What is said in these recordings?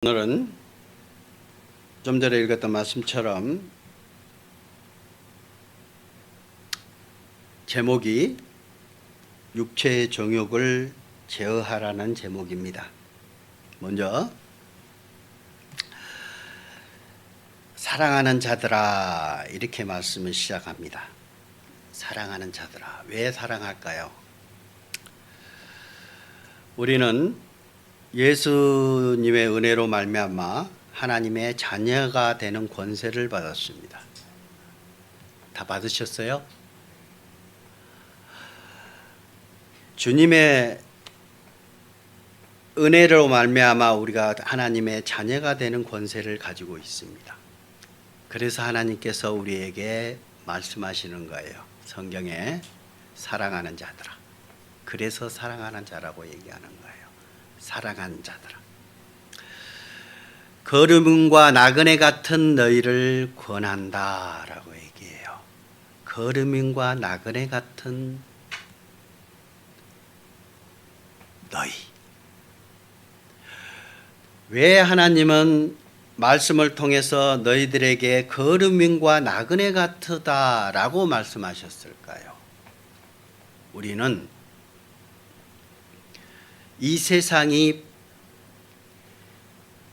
오늘은 좀 전에 읽었던 말씀처럼 제목이 육체의 정욕을 제어하라는 제목입니다. 먼저 사랑하는 자들아, 이렇게 말씀을 시작합니다. 사랑하는 자들아, 왜 사랑할까요? 우리는 예수님의 은혜로 말미암아 하나님의 자녀가 되는 권세를 받았습니다. 다 받으셨어요? 주님의 은혜로 말미암아 우리가 하나님의 자녀가 되는 권세를 가지고 있습니다. 그래서 하나님께서 우리에게 말씀하시는 거예요. 성경에 사랑하는 자들아. 그래서 사랑하는 자라고 얘기하는 거예요. 사랑하는 자들아. 거름과 나그네 같은 너희를 권한다 라고 얘기해요. 거름과 나그네 같은 너희. 왜 하나님은 말씀을 통해서 너희들에게 거름과 나그네 같으다 라고 말씀하셨을까요? 우리는 이 세상이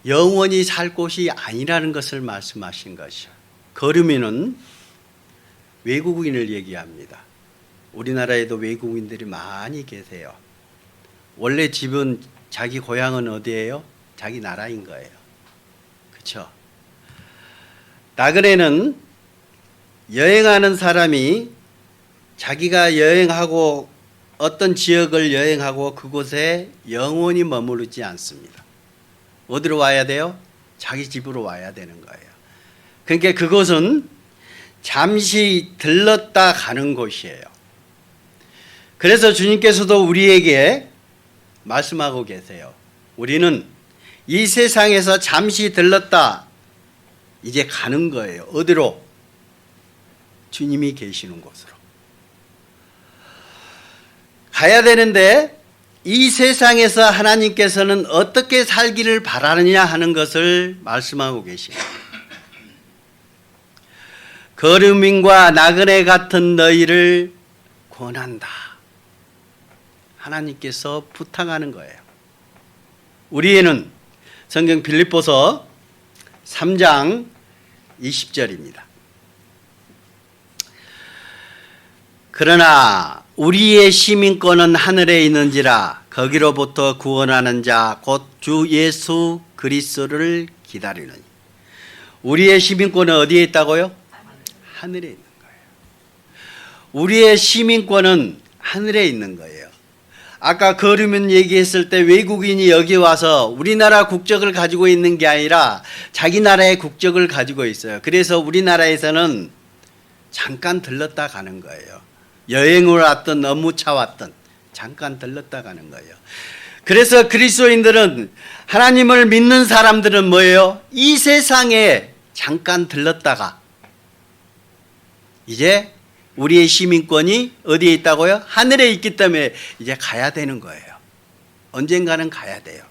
영원히 살 곳이 아니라는 것을 말씀하신 것이요. 거름이는 외국인을 얘기합니다. 우리나라에도 외국인들이 많이 계세요. 원래 집은 자기 고향은 어디예요? 자기 나라인 거예요. 그렇죠? 나그네는 여행하는 사람이 자기가 여행하고 어떤 지역을 여행하고 그곳에 영원히 머무르지 않습니다. 어디로 와야 돼요? 자기 집으로 와야 되는 거예요. 그러니까 그곳은 잠시 들렀다 가는 곳이에요. 그래서 주님께서도 우리에게 말씀하고 계세요. 우리는 이 세상에서 잠시 들렀다 이제 가는 거예요. 어디로? 주님이 계시는 곳으로. 가야 되는데 이 세상에서 하나님께서는 어떻게 살기를 바라느냐 하는 것을 말씀하고 계십니다. 거름인과 나그네 같은 너희를 권한다. 하나님께서 부탁하는 거예요. 우리에는 성경 빌립보서 3장 20절입니다. 그러나 우리의 시민권은 하늘에 있는지라 거기로부터 구원하는 자 곧 주 예수 그리스도를 기다리느니. 우리의 시민권은 어디에 있다고요? 하늘에 있는 거예요. 우리의 시민권은 하늘에 있는 거예요. 아까 거르면 얘기했을 때 외국인이 여기 와서 우리나라 국적을 가지고 있는 게 아니라 자기 나라의 국적을 가지고 있어요. 그래서 우리나라에서는 잠깐 들렀다 가는 거예요. 여행을 왔든 업무차 왔든 잠깐 들렀다 가는 거예요. 그래서 그리스도인들은, 하나님을 믿는 사람들은 뭐예요? 이 세상에 잠깐 들렀다가 이제 우리의 시민권이 어디에 있다고요? 하늘에 있기 때문에 이제 가야 되는 거예요. 언젠가는 가야 돼요.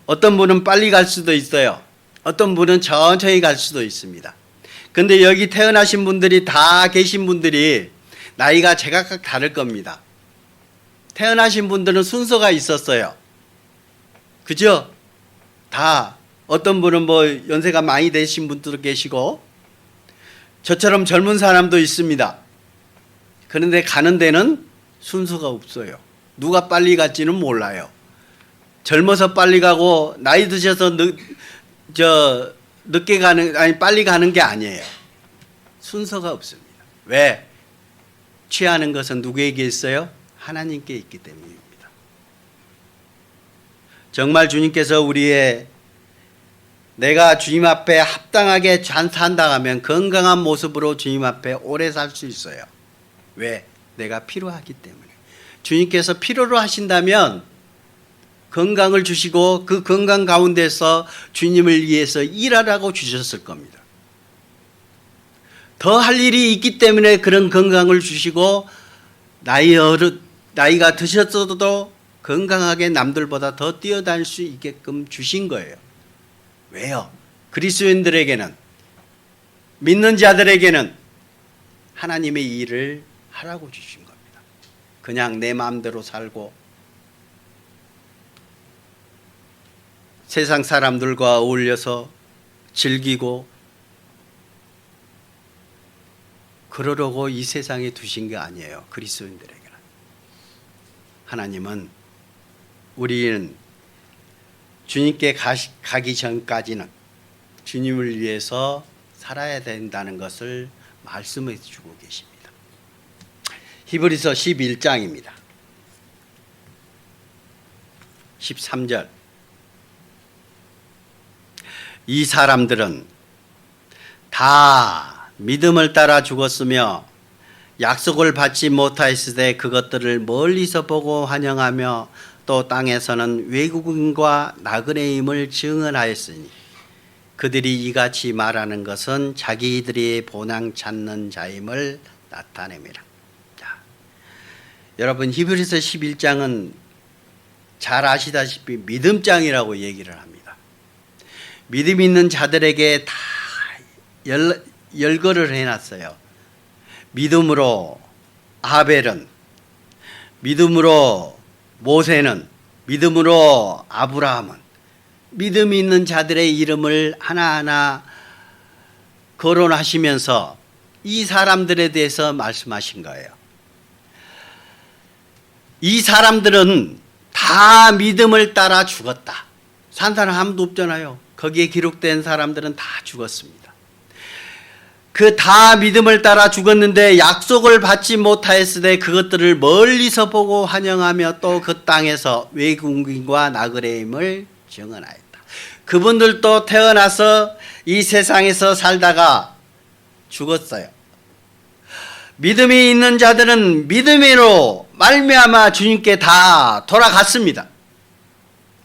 어떤 분은 빨리 갈 수도 있어요. 어떤 분은 천천히 갈 수도 있습니다. 근데 여기 태어나신 분들이 다 계신 분들이 나이가 제각각 다를 겁니다. 태어나신 분들은 순서가 있었어요. 그죠? 다 어떤 분은 뭐 연세가 많이 되신 분들도 계시고 저처럼 젊은 사람도 있습니다. 그런데 가는 데는 순서가 없어요. 누가 빨리 갈지는 몰라요. 젊어서 빨리 가고 나이 드셔서 늦게 빨리 가는 게 아니에요. 순서가 없습니다. 왜? 취하는 것은 누구에게 있어요? 하나님께 있기 때문입니다. 정말 주님께서 내가 주님 앞에 합당하게 산다 하면 건강한 모습으로 주님 앞에 오래 살 수 있어요. 왜? 내가 필요하기 때문에. 주님께서 필요로 하신다면 건강을 주시고 그 건강 가운데서 주님을 위해서 일하라고 주셨을 겁니다. 더 할 일이 있기 때문에 그런 건강을 주시고 나이가 드셨어도 건강하게 남들보다 더 뛰어다닐 수 있게끔 주신 거예요. 왜요? 그리스도인들에게는, 믿는 자들에게는 하나님의 일을 하라고 주신 겁니다. 그냥 내 마음대로 살고 세상 사람들과 어울려서 즐기고 그러려고 이 세상에 두신 게 아니에요. 그리스도인들에게는. 하나님은 우리는 주님께 가기 전까지는 주님을 위해서 살아야 된다는 것을 말씀해 주고 계십니다. 히브리서 11장입니다. 13절. 이 사람들은 다 믿음을 따라 죽었으며 약속을 받지 못하였으되 그것들을 멀리서 보고 환영하며 또 땅에서는 외국인과 나그네임을 증언하였으니 그들이 이같이 말하는 것은 자기들이 본향 찾는 자임을 나타냅니다. 자, 여러분 히브리서 11장은 잘 아시다시피 믿음장이라고 얘기를 합니다. 믿음 있는 자들에게 다 열거를 해놨어요. 믿음으로 아벨은, 믿음으로 모세는, 믿음으로 아브라함은, 믿음이 있는 자들의 이름을 하나하나 거론하시면서 이 사람들에 대해서 말씀하신 거예요. 이 사람들은 다 믿음을 따라 죽었다. 산 사람 아무도 없잖아요. 거기에 기록된 사람들은 다 죽었습니다. 그 다 믿음을 따라 죽었는데 약속을 받지 못하였으되 그것들을 멀리서 보고 환영하며 또 그 땅에서 외국인과 나그네임을 증언하였다. 그분들도 태어나서 이 세상에서 살다가 죽었어요. 믿음이 있는 자들은 믿음으로 말미암아 주님께 다 돌아갔습니다.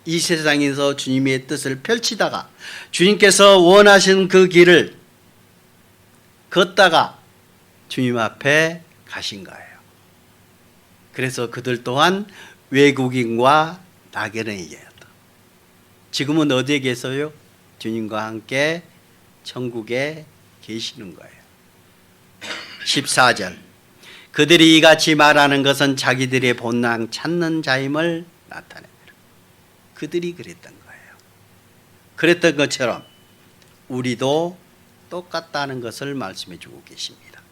이 세상에서 주님의 뜻을 펼치다가 주님께서 원하신 그 길을 걷다가 주님 앞에 가신 거예요. 그래서 그들 또한 외국인과 나그네이였다. 지금은 어디에 계세요? 주님과 함께 천국에 계시는 거예요. 14절. 그들이 이같이 말하는 것은 자기들의 본향 찾는 자임을 나타냅니다. 그들이 그랬던 거예요. 그랬던 것처럼 우리도 똑같다는 것을 말씀해 주고 계십니다.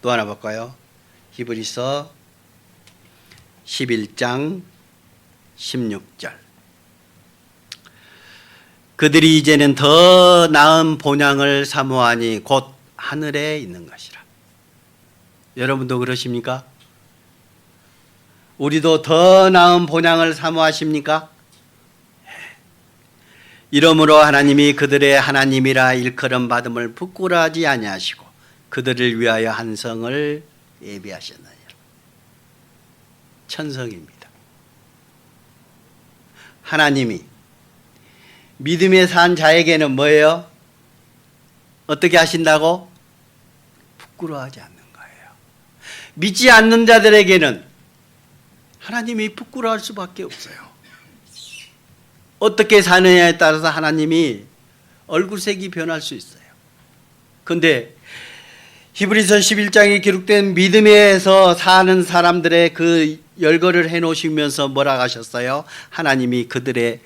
또 하나 볼까요? 히브리서 11장 16절. 그들이 이제는 더 나은 본향을 사모하니 곧 하늘에 있는 것이라. 여러분도 그러십니까? 우리도 더 나은 본향을 사모하십니까? 이러므로 하나님이 그들의 하나님이라 일컬음 받음을 부끄러워하지 아니하시고 그들을 위하여 한 성을 예비하셨느니라. 천성입니다. 하나님이 믿음에 산 자에게는 뭐예요? 어떻게 하신다고? 부끄러워하지 않는 거예요. 믿지 않는 자들에게는 하나님이 부끄러워할 수밖에 없어요. 어떻게 사느냐에 따라서 하나님이 얼굴색이 변할 수 있어요. 그런데 히브리서 11장에 기록된 믿음에서 사는 사람들의 그 열거를 해놓으시면서 뭐라 하셨어요? 하나님이 그들의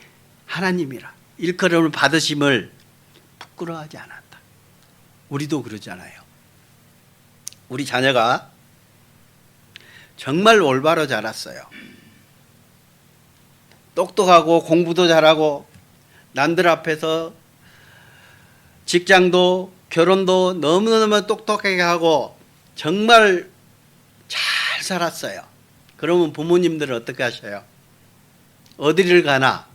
하나님이라 일컬음을 받으심을 부끄러워하지 않았다. 우리도 그러잖아요. 우리 자녀가 정말 올바로 자랐어요. 똑똑하고 공부도 잘하고 남들 앞에서 직장도 결혼도 너무너무 똑똑하게 하고 정말 잘 살았어요. 그러면 부모님들은 어떻게 하셔요? 어디를 가나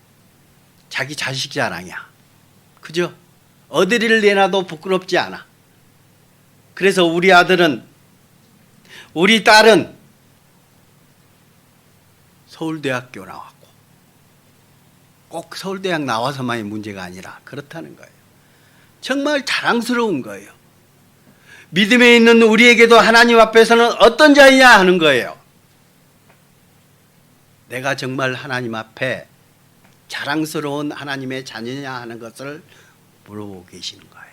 자기 자식 자랑이야. 그죠? 어디를 내놔도 부끄럽지 않아. 그래서 우리 아들은 우리 딸은 서울대학교 나왔고 꼭 서울대학 나와서만이 문제가 아니라 그렇다는 거예요. 정말 자랑스러운 거예요. 믿음에 있는 우리에게도 하나님 앞에서는 어떤 자이냐 하는 거예요. 내가 정말 하나님 앞에 자랑스러운 하나님의 자녀냐 하는 것을 물어보고 계시는 거예요.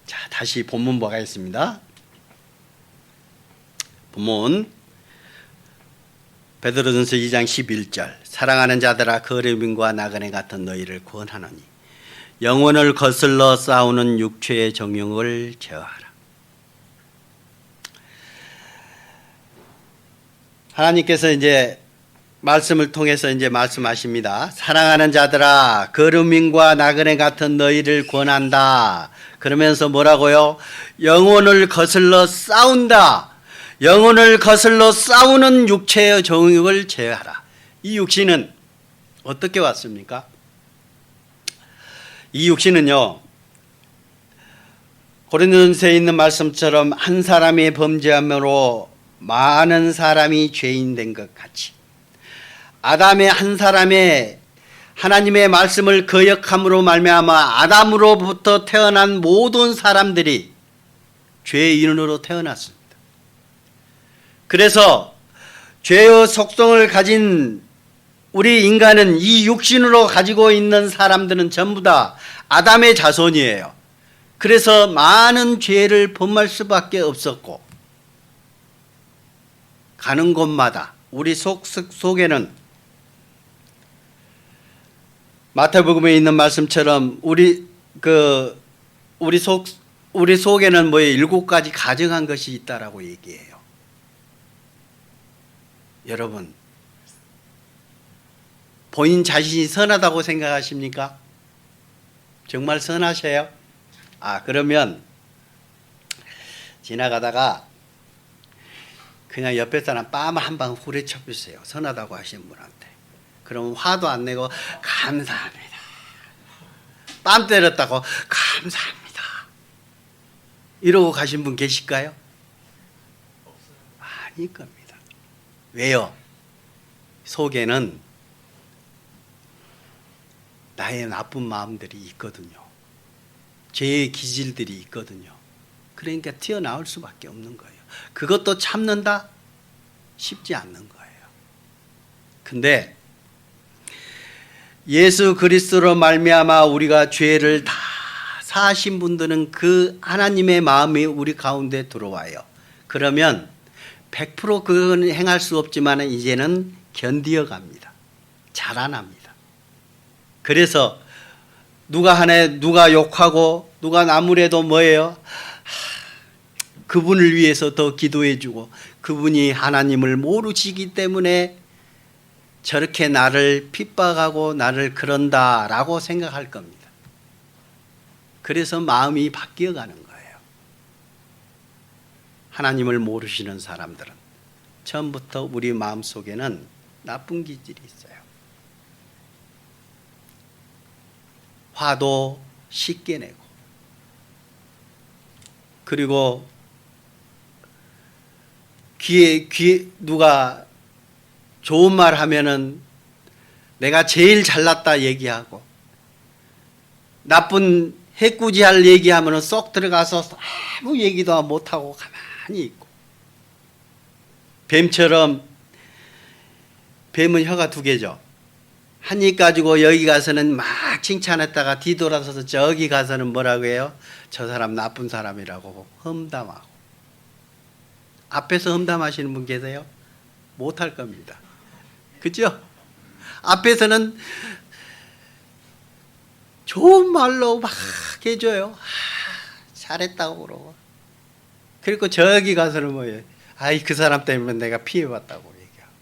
자, 다시 본문 보겠습니다. 본문 베드로전서 2장 11절 사랑하는 자들아 그 어려움과 나그네 같은 너희를 구원하노니 영혼을 거슬러 싸우는 육체의 정욕을 제어하라. 하나님께서 이제 말씀을 통해서 이제 말씀하십니다. 사랑하는 자들아 거름민과 나그네 같은 너희를 권한다. 그러면서 뭐라고요? 영혼을 거슬러 싸운다. 영혼을 거슬러 싸우는 육체의 정욕을 제어하라. 이 육신은 어떻게 왔습니까? 이 육신은요, 고린도전서에 있는 말씀처럼 한 사람의 범죄함으로 많은 사람이 죄인 된 것 같이 아담의 한 사람의 하나님의 말씀을 거역함으로 말미암아 아담으로부터 태어난 모든 사람들이 죄인으로 태어났습니다. 그래서 죄의 속성을 가진 우리 인간은 이 육신으로 가지고 있는 사람들은 전부 다 아담의 자손이에요. 그래서 많은 죄를 범할 수밖에 없었고 가는 곳마다 우리 속에는 마태복음에 있는 말씀처럼 우리 속에는 뭐예요? 7가지 가증한 것이 있다라고 얘기해요. 여러분, 본인 자신이 선하다고 생각하십니까? 정말 선하세요? 그러면 지나가다가 그냥 옆에 사람 뺨 한 방 후려쳐 주세요. 선하다고 하시는 분한테. 그러면 화도 안 내고 감사합니다. 뺨 때렸다고 감사합니다. 이러고 가신 분 계실까요? 아닐 겁니다. 왜요? 속에는 나의 나쁜 마음들이 있거든요. 죄의 기질들이 있거든요. 그러니까 튀어나올 수밖에 없는 거예요. 그것도 참는다? 쉽지 않는 거예요. 근데 예수 그리스도로 말미암아 우리가 죄를 다 사하신 분들은 그 하나님의 마음이 우리 가운데 들어와요. 그러면 100% 그건 행할 수 없지만 이제는 견디어 갑니다. 자라납니다. 그래서 누가 욕하고 누가 나무래도 뭐예요? 그분을 위해서 더 기도해주고 그분이 하나님을 모르시기 때문에 저렇게 나를 핍박하고 나를 그런다라고 생각할 겁니다. 그래서 마음이 바뀌어가는 거예요. 하나님을 모르시는 사람들은 처음부터 우리 마음속에는 나쁜 기질이 있어요. 화도 쉽게 내고 그리고 귀에 누가 좋은 말 하면은 내가 제일 잘났다 얘기하고 나쁜 해꾸지할 얘기하면은 쏙 들어가서 아무 얘기도 못하고 가만히 있고 뱀처럼 뱀은 혀가 두 개죠. 한 입 가지고 여기 가서는 막 칭찬했다가 뒤돌아서서 저기 가서는 뭐라고 해요? 저 사람 나쁜 사람이라고 험담하고. 앞에서 험담하시는 분 계세요? 못할 겁니다. 그죠? 앞에서는 좋은 말로 막 해줘요. 잘했다고 그러고. 그리고 저기 가서는 뭐예요? 아이, 그 사람 때문에 내가 피해봤다고 얘기하고.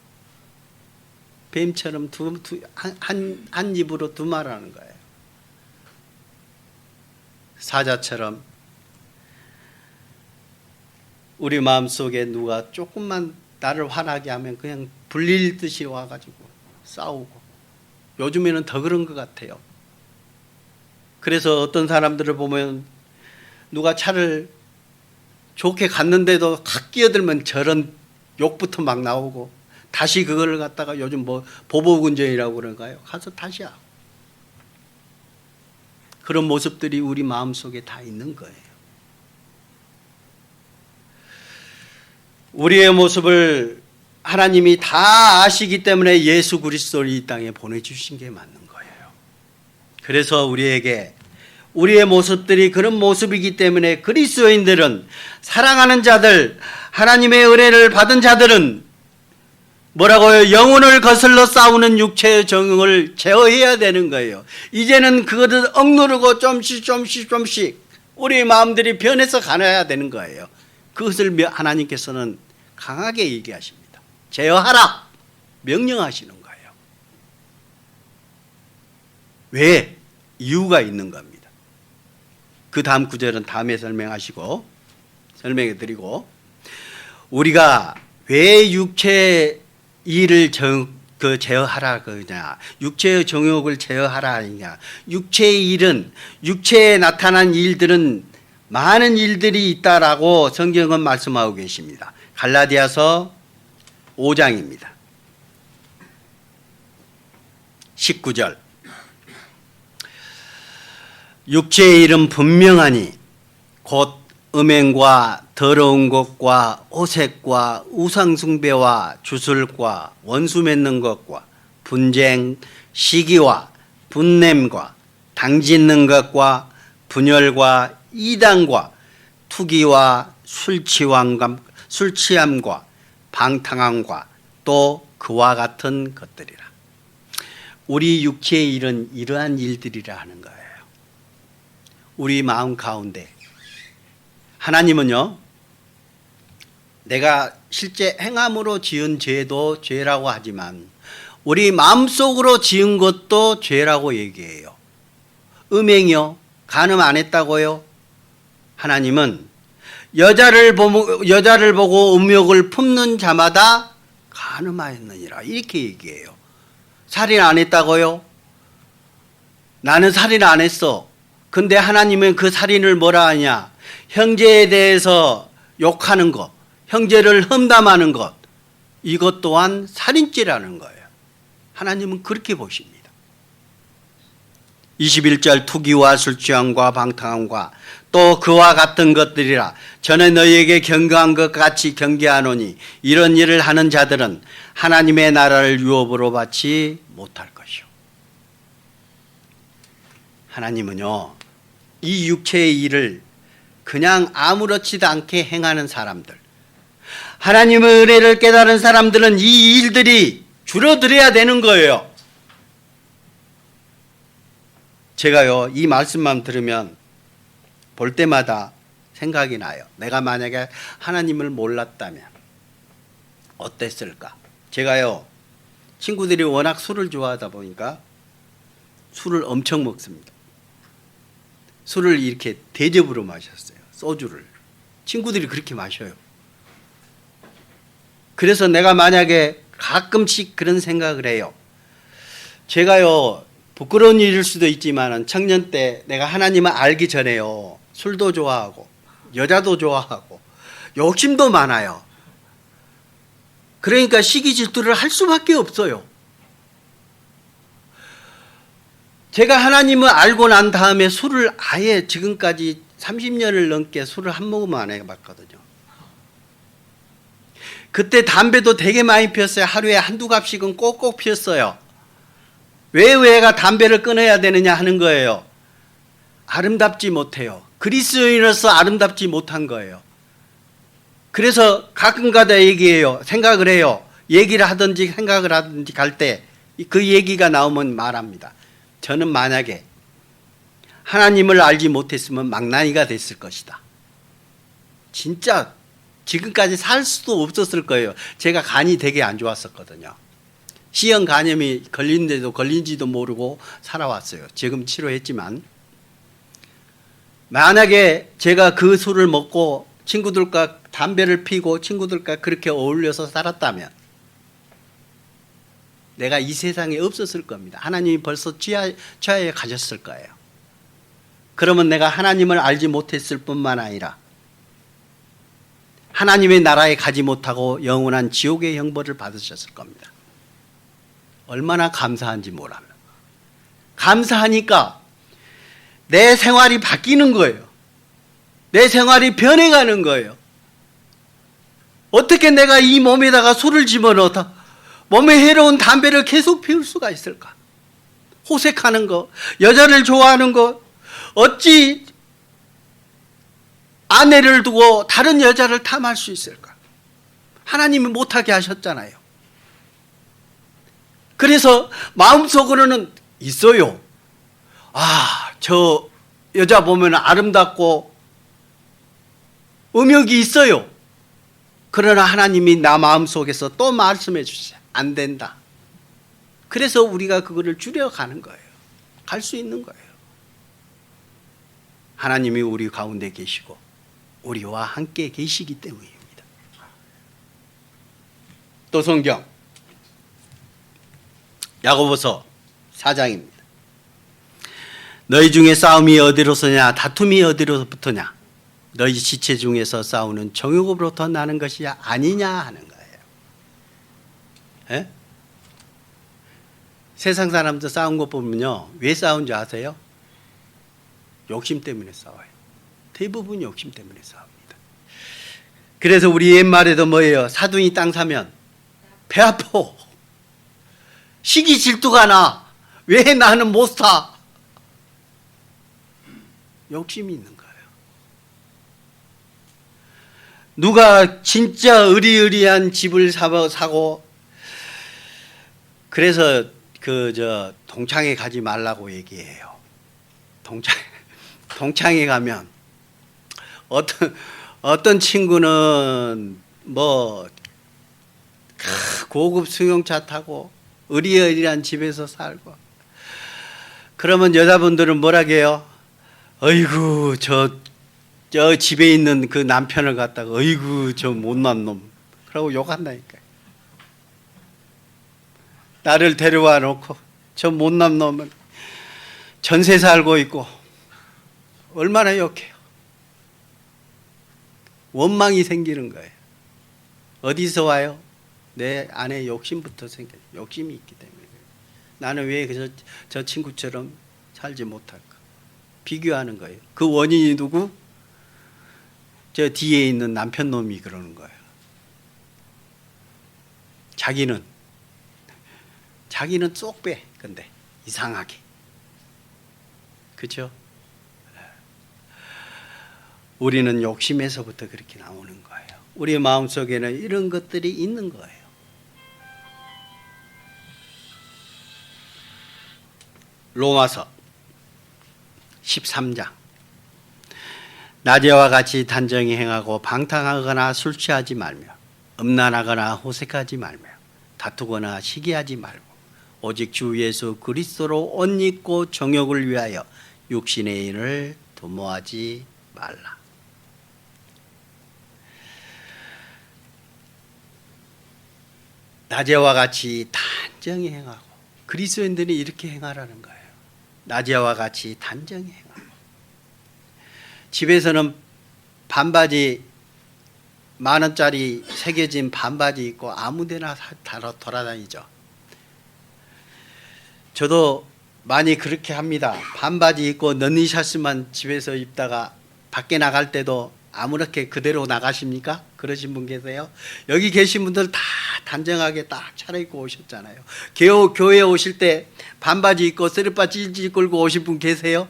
뱀처럼 한 입으로 두 말 하는 거예요. 사자처럼 우리 마음속에 누가 조금만 나를 화나게 하면 그냥 불릴듯이 와가지고 싸우고. 요즘에는 더 그런 것 같아요. 그래서 어떤 사람들을 보면 누가 차를 좋게 갔는데도 확 끼어들면 저런 욕부터 막 나오고, 다시 그걸 갖다가 요즘 뭐 보복운전이라고 그런가요? 가서 다시 하고. 그런 모습들이 우리 마음속에 다 있는 거예요. 우리의 모습을 하나님이 다 아시기 때문에 예수 그리스도를 이 땅에 보내주신 게 맞는 거예요. 그래서 우리에게 우리의 모습들이 그런 모습이기 때문에 그리스도인들은, 사랑하는 자들, 하나님의 은혜를 받은 자들은 뭐라고요? 영혼을 거슬러 싸우는 육체의 정욕을 제어해야 되는 거예요. 이제는 그것을 억누르고 좀씩 우리 마음들이 변해서 가야 되는 거예요. 그것을 하나님께서는 강하게 얘기하십니다. 제어하라! 명령하시는 거예요. 왜? 이유가 있는 겁니다. 그 다음 구절은 다음에 설명해 드리고, 우리가 왜 육체의 일을 제어하라 그러냐, 육체의 정욕을 제어하라 하냐. 육체의 일은, 육체에 나타난 일들은 많은 일들이 있다라고 성경은 말씀하고 계십니다. 갈라디아서 5장입니다. 19절. 육체의 일은 분명하니 곧 음행과 더러운 것과 오색과 우상숭배와 주술과 원수 맺는 것과 분쟁, 시기와 분냄과 당짓는 것과 분열과 이단과 투기와 술취함과 방탕함과 또 그와 같은 것들이라. 우리 육체의 일은 이러한 일들이라 하는 거예요. 우리 마음 가운데 하나님은요, 내가 실제 행함으로 지은 죄도 죄라고 하지만 우리 마음속으로 지은 것도 죄라고 얘기해요. 음행이요, 간음 안 했다고요? 하나님은 여자를 보고 음욕을 품는 자마다 간음하였느니라, 이렇게 얘기해요. 살인 안 했다고요? 나는 살인 안 했어. 근데 하나님은 그 살인을 뭐라 하냐? 형제에 대해서 욕하는 것, 형제를 험담하는 것, 이것 또한 살인죄라는 거예요. 하나님은 그렇게 보십니다. 21절, 투기와 술취함과 방탕함과 또 그와 같은 것들이라. 전에 너희에게 경고한 것 같이 경계하노니 이런 일을 하는 자들은 하나님의 나라를 유업으로 받지 못할 것이요. 하나님은요, 이 육체의 일을 그냥 아무렇지도 않게 행하는 사람들, 하나님의 은혜를 깨달은 사람들은 이 일들이 줄어들어야 되는 거예요. 제가요, 이 말씀만 들으면 볼 때마다 생각이 나요. 내가 만약에 하나님을 몰랐다면 어땠을까? 제가요, 친구들이 워낙 술을 좋아하다 보니까 술을 엄청 먹습니다. 술을 이렇게 대접으로 마셨어요. 소주를. 친구들이 그렇게 마셔요. 그래서 내가 만약에 가끔씩 그런 생각을 해요. 제가요, 부끄러운 일일 수도 있지만 청년 때 내가 하나님을 알기 전에요, 술도 좋아하고 여자도 좋아하고 욕심도 많아요. 그러니까 시기 질투를 할 수밖에 없어요. 제가 하나님을 알고 난 다음에 술을 아예 지금까지 30년을 넘게 술을 한 모금 안 해봤거든요. 그때 담배도 되게 많이 피웠어요. 하루에 한두 갑씩은 꼭꼭 피웠어요. 왜 애가 담배를 끊어야 되느냐 하는 거예요. 아름답지 못해요. 그리스도인으로서 아름답지 못한 거예요. 그래서 가끔가다 얘기해요. 생각을 해요. 얘기를 하든지 생각을 하든지 갈 때 그 얘기가 나오면 말합니다. 저는 만약에 하나님을 알지 못했으면 망나니가 됐을 것이다. 진짜 지금까지 살 수도 없었을 거예요. 제가 간이 되게 안 좋았었거든요. C형 간염이 걸린데도 걸린지도 모르고 살아왔어요. 지금 치료했지만 만약에 제가 그 술을 먹고 친구들과 담배를 피고 친구들과 그렇게 어울려서 살았다면 내가 이 세상에 없었을 겁니다. 하나님이 벌써 취하에 가셨을 거예요. 그러면 내가 하나님을 알지 못했을 뿐만 아니라 하나님의 나라에 가지 못하고 영원한 지옥의 형벌을 받으셨을 겁니다. 얼마나 감사한지 몰라요. 감사하니까 내 생활이 바뀌는 거예요. 내 생활이 변해가는 거예요. 어떻게 내가 이 몸에다가 술을 집어넣어 몸에 해로운 담배를 계속 피울 수가 있을까? 호색하는 거, 여자를 좋아하는 거, 어찌 아내를 두고 다른 여자를 탐할 수 있을까? 하나님이 못하게 하셨잖아요. 그래서 마음속으로는 있어요. 아, 저 여자 보면 아름답고 음욕이 있어요. 그러나 하나님이 나 마음속에서 또 말씀해 주세요. 안 된다. 그래서 우리가 그거를 줄여가는 거예요. 갈 수 있는 거예요. 하나님이 우리 가운데 계시고 우리와 함께 계시기 때문입니다. 또 성경 야고보서 4장입니다. 너희 중에 싸움이 어디로서냐 다툼이 어디로부터냐 너희 지체 중에서 싸우는 정욕으로부터 나는 것이 아니냐 하는 거예요. 에? 세상 사람들 싸운 거 보면요. 왜 싸운지 아세요? 욕심 때문에 싸워요. 대부분 욕심 때문에 싸웁니다. 그래서 우리 옛말에도 뭐예요? 사돈이 땅 사면 배 아파. 시기 질투가 나. 왜 나는 못 사? 욕심이 있는 거예요. 누가 진짜 의리의리한 집을 사고 그래서 동창회 가지 말라고 얘기해요. 동창회 가면 어떤 친구는 뭐 고급 승용차 타고 의리의리한 집에서 살고 그러면 여자분들은 뭐라고 해요? 어이구 저 집에 있는 그 남편을 갖다가 어이구 저 못난 놈 그러고 욕한다니까요. 나를 데려와 놓고 저 못난 놈은 전세 살고 있고 얼마나 욕해요. 원망이 생기는 거예요. 어디서 와요? 내 안에 욕심부터 생겨요. 욕심이 있기 때문에 나는 왜 저 친구처럼 살지 못할까? 비교하는 거예요. 그 원인이 누구? 저 뒤에 있는 남편 놈이 그러는 거예요. 자기는 쏙 빼. 근데 이상하게. 그렇죠? 우리는 욕심에서부터 그렇게 나오는 거예요. 우리의 마음속에는 이런 것들이 있는 거예요. 로마서 13장 낮에와 같이 단정히 행하고 방탕하거나 술 취하지 말며 음란하거나 호색하지 말며 다투거나 시기하지 말고 오직 주 예수 그리스도로 옷 입고 정욕을 위하여 육신의 일을 도모하지 말라. 낮에와 같이 단정히 행하고 그리스도인들이 이렇게 행하라는 거예요. 낮에와 같이 단정히 행하고 집에서는 반바지 10,000원짜리 새겨진 반바지 입고 아무데나 돌아다니죠. 저도 많이 그렇게 합니다. 반바지 입고 런닝샷스만 집에서 입다가 밖에 나갈 때도 아무렇게 그대로 나가십니까? 그러신 분 계세요? 여기 계신 분들 다 단정하게 딱 차려입고 오셨잖아요. 교회 오실 때 반바지 입고 쓰리빠 찔찔 끌고 오신 분 계세요?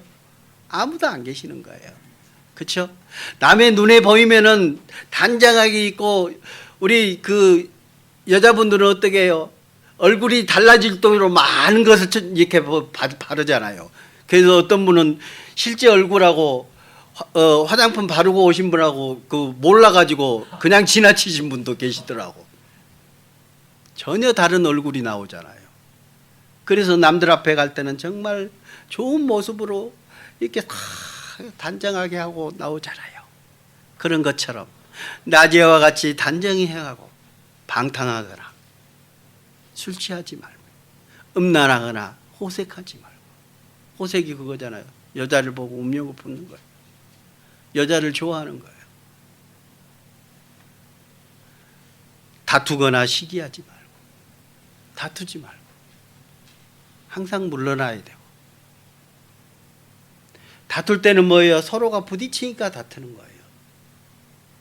아무도 안 계시는 거예요. 그렇죠? 남의 눈에 보이면은 단정하게 입고, 우리 그 여자분들은 어떻게 해요? 얼굴이 달라질 정도로 많은 것을 이렇게 바르잖아요. 그래서 어떤 분은 실제 얼굴하고 화장품 바르고 오신 분하고 그 몰라가지고 그냥 지나치신 분도 계시더라고. 전혀 다른 얼굴이 나오잖아요. 그래서 남들 앞에 갈 때는 정말 좋은 모습으로 이렇게 단정하게 하고 나오잖아요. 그런 것처럼 낮에와 같이 단정히 해가고 방탕하거나 술 취하지 말고 음란하거나 호색하지 말고. 호색이 그거잖아요. 여자를 보고 음욕을 품는 거예요. 여자를 좋아하는 거예요. 다투거나 시기하지 말고, 다투지 말고 항상 물러나야 되고. 다툴 때는 뭐예요? 서로가 부딪히니까 다투는 거예요.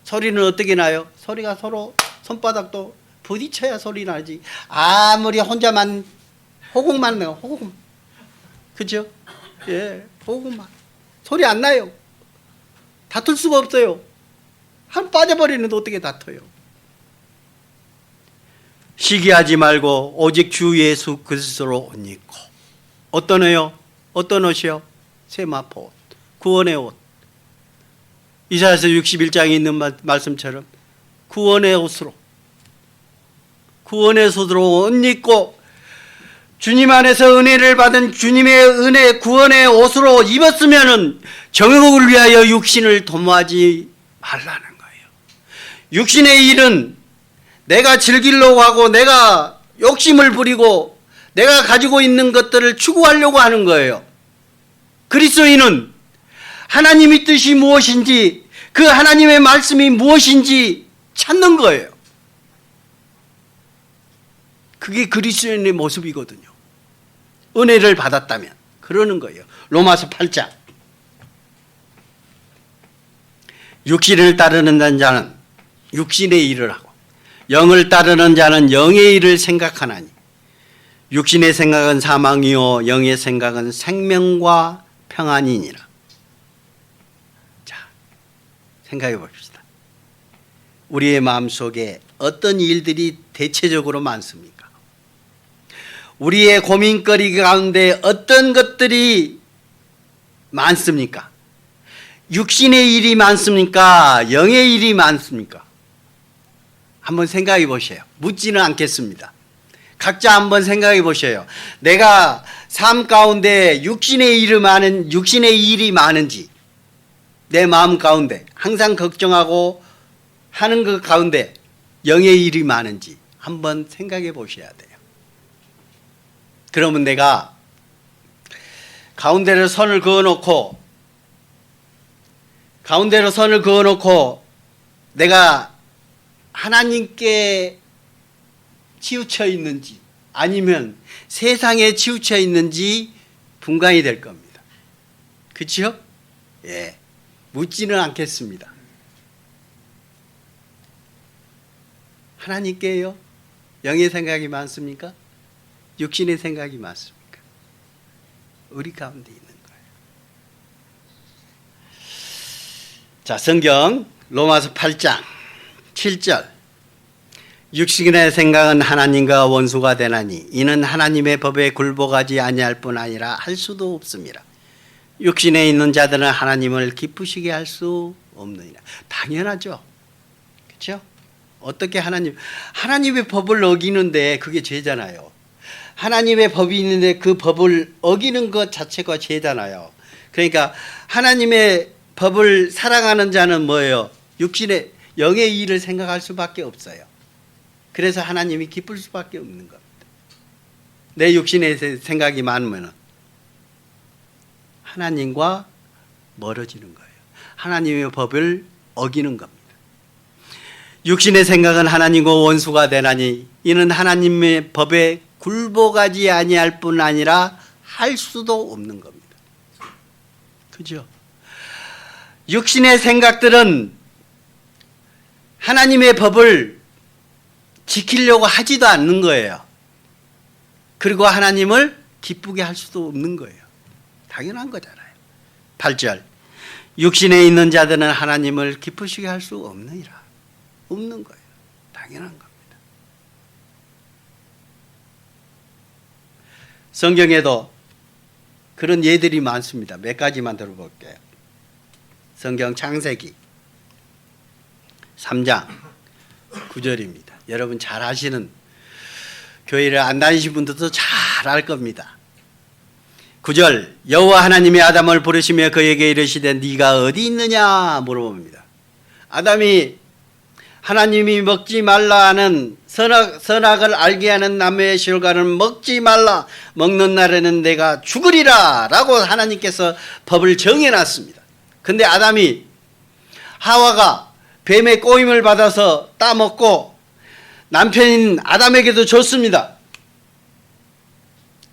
소리는 어떻게 나요? 소리가 서로 손바닥도 부딪혀야 소리 나지. 아무리 혼자만 호국만 내요. 호국만. 그죠? 예, 호국만. 소리 안 나요. 다툴 수가 없어요. 한 빠져버리는데 어떻게 다퉈요? 시기하지 말고 오직 주 예수 그리스도로 옷 입고. 어떤 옷이요? 어떤 옷이요? 세마포 옷, 구원의 옷. 이사야서 61장에 있는 말씀처럼 구원의 옷으로, 구원의 옷으로 옷 입고 주님 안에서 은혜를 받은 주님의 은혜 구원의 옷으로 입었으면은 정욕을 위하여 육신을 도모하지 말라는 거예요. 육신의 일은 내가 즐기려고 하고 내가 욕심을 부리고 내가 가지고 있는 것들을 추구하려고 하는 거예요. 그리스도인은 하나님의 뜻이 무엇인지, 그 하나님의 말씀이 무엇인지 찾는 거예요. 그게 그리스도인의 모습이거든요. 은혜를 받았다면 그러는 거예요. 로마서 8장. 육신을 따르는 자는 육신의 일을 하고 영을 따르는 자는 영의 일을 생각하나니 육신의 생각은 사망이요 영의 생각은 생명과 평안이니라. 자, 생각해 봅시다. 우리의 마음속에 어떤 일들이 대체적으로 많습니까? 우리의 고민거리 가운데 어떤 것들이 많습니까? 육신의 일이 많습니까? 영의 일이 많습니까? 한번 생각해 보세요. 묻지는 않겠습니다. 각자 한번 생각해 보세요. 내가 삶 가운데 육신의 일이 많은지, 내 마음 가운데 항상 걱정하고 하는 것 가운데 영의 일이 많은지 한번 생각해 보셔야 돼요. 그러면 내가 가운데로 선을 그어놓고 내가 하나님께 치우쳐 있는지 아니면 세상에 치우쳐 있는지 분간이 될 겁니다. 그렇죠? 예, 묻지는 않겠습니다. 하나님께요? 영의 생각이 많습니까? 육신의 생각이 많습니까? 우리 가운데 있는 거예요. 자, 성경 로마서 8장 7절. 육신의 생각은 하나님과 원수가 되나니 이는 하나님의 법에 굴복하지 아니할 뿐 아니라 할 수도 없습니다. 육신에 있는 자들은 하나님을 기쁘시게 할 수 없느니라. 당연하죠. 그렇죠? 어떻게 하나님의 법을 어기는데 그게 죄잖아요. 하나님의 법이 있는데 그 법을 어기는 것 자체가 죄잖아요. 그러니까 하나님의 법을 사랑하는 자는 뭐예요? 육신의 영의 일을 생각할 수밖에 없어요. 그래서 하나님이 기쁠 수밖에 없는 겁니다. 내 육신의 생각이 많으면 하나님과 멀어지는 거예요. 하나님의 법을 어기는 겁니다. 육신의 생각은 하나님과 원수가 되나니 이는 하나님의 법에 굴복하지 아니할 뿐 아니라 할 수도 없는 겁니다. 그죠? 육신의 생각들은 하나님의 법을 지키려고 하지도 않는 거예요. 그리고 하나님을 기쁘게 할 수도 없는 거예요. 당연한 거잖아요. 8절 육신에 있는 자들은 하나님을 기쁘시게 할 수 없느니라. 없는 거예요. 당연한 겁니다. 성경에도 그런 예들이 많습니다. 몇 가지만 들어볼게요. 성경 창세기 3장 9절입니다. 여러분 잘 아시는, 교회를 안 다니신 분들도 잘 알 겁니다. 9절 여호와 하나님이 아담을 부르시며 그에게 이르시되 네가 어디 있느냐 물어봅니다. 아담이 하나님이 먹지 말라 하는 선악을 알게 하는 나무의 실과는 먹지 말라, 먹는 날에는 내가 죽으리라 라고 하나님께서 법을 정해놨습니다. 근데 아담이 하와가 뱀의 꼬임을 받아서 따먹고 남편인 아담에게도 줬습니다.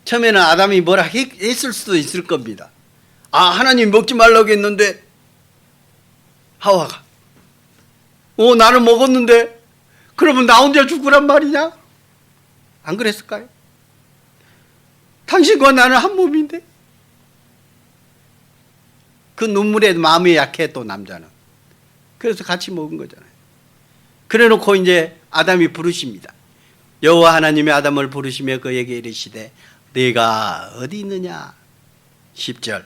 처음에는 아담이 뭐라 했을 수도 있을 겁니다. 아, 하나님 먹지 말라고 했는데 하와가 나는 먹었는데 그러면 나 혼자 죽으란 말이냐? 안 그랬을까요? 당신과 나는 한 몸인데. 그 눈물에 마음이 약해 또 남자는. 그래서 같이 먹은 거잖아요. 그래놓고 이제 아담이 부르십니다. 여호와 하나님이 아담을 부르시며 그에게 이르시되 네가 어디 있느냐? 10절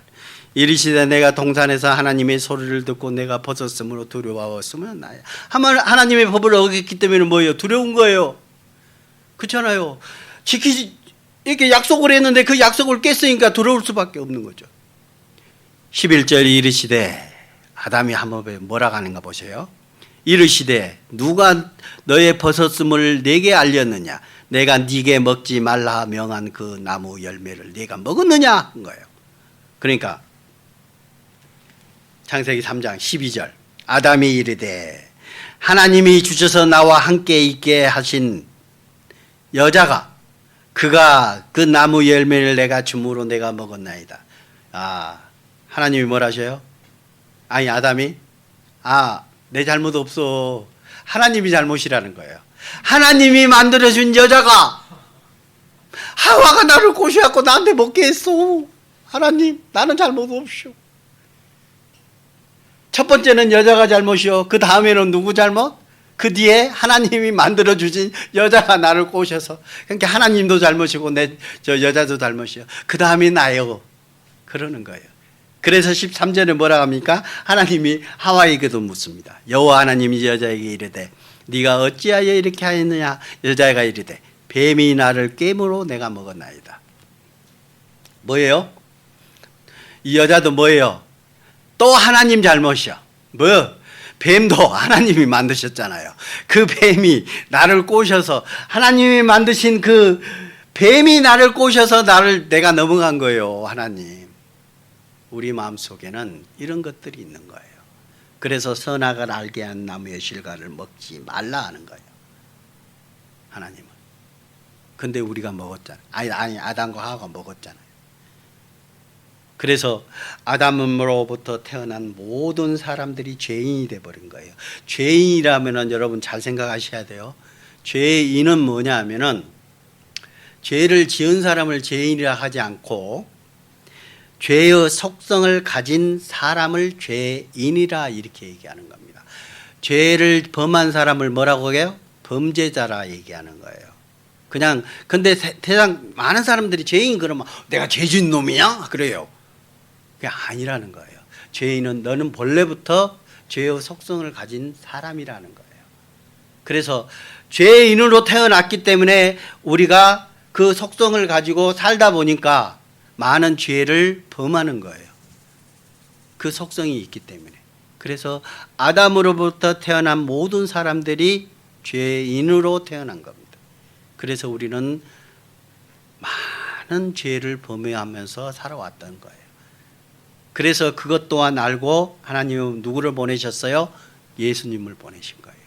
이르시되 내가 동산에서 하나님의 소리를 듣고 내가 벗었으므로 두려워했으면 나야. 하나님의 법을 어겼기 때문에 뭐예요? 두려운 거예요. 그렇잖아요. 이렇게 약속을 했는데 그 약속을 깼으니까 두려울 수밖에 없는 거죠. 11절 이르시되 아담이 한번 뭐라고 하는가 보세요. 이르시되 누가 너의 벗었음을 내게 알렸느냐? 내가 네게 먹지 말라 명한 그 나무 열매를 네가 먹었느냐? 한 거예요. 그러니까 창세기 3장 12절 아담이 이르되 하나님이 주셔서 나와 함께 있게 하신 여자가 그가 그 나무 열매를 내가 줌으로 내가 먹었나이다. 아, 하나님이 뭘 하셔요? 아니, 아담이 내 잘못 없어. 하나님이 잘못이라는 거예요. 하나님이 만들어준 여자가 하와가 나를 꼬셔갖고 나한테 먹게 했어. 하나님, 나는 잘못 없쇼. 첫 번째는 여자가 잘못이요. 그 다음에는 누구 잘못? 그 뒤에 하나님이 만들어주신 여자가 나를 꼬셔서. 그러니까 하나님도 잘못이고 저 여자도 잘못이요. 그 다음이 나요. 그러는 거예요. 그래서 13절에 뭐라 합니까? 하나님이 하와에게도 묻습니다. 여호와 하나님이 여자에게 이르되 네가 어찌하여 이렇게 하였느냐? 여자가 이르되 뱀이 나를 깨므로 내가 먹었나이다. 뭐예요? 이 여자도 뭐예요? 또 하나님 잘못이야. 뭐요? 뱀도 하나님이 만드셨잖아요. 그 뱀이 나를 꼬셔서, 하나님이 만드신 그 뱀이 나를 꼬셔서 내가 넘어간 거예요. 하나님. 우리 마음속에는 이런 것들이 있는 거예요. 그래서 선악을 알게 한 나무의 실과를 먹지 말라 하는 거예요. 하나님은. 근데 우리가 먹었잖아요. 아니 아담과 하와가 먹었잖아요. 그래서 아담으로부터 태어난 모든 사람들이 죄인이 돼버린 거예요. 죄인이라면은 여러분 잘 생각하셔야 돼요. 죄인은 뭐냐 하면은 죄를 지은 사람을 죄인이라 하지 않고 죄의 속성을 가진 사람을 죄인이라 이렇게 얘기하는 겁니다. 죄를 범한 사람을 뭐라고 해요? 범죄자라 얘기하는 거예요. 그냥 근데 세상 많은 사람들이 죄인 그러면 내가 죄진 놈이야? 그래요. 그게 아니라는 거예요. 죄인은 너는 본래부터 죄의 속성을 가진 사람이라는 거예요. 그래서 죄인으로 태어났기 때문에 우리가 그 속성을 가지고 살다 보니까 많은 죄를 범하는 거예요. 그 속성이 있기 때문에. 그래서 아담으로부터 태어난 모든 사람들이 죄인으로 태어난 겁니다. 그래서 우리는 많은 죄를 범하면서 살아왔던 거예요. 그래서 그것 또한 알고 하나님은 누구를 보내셨어요? 예수님을 보내신 거예요.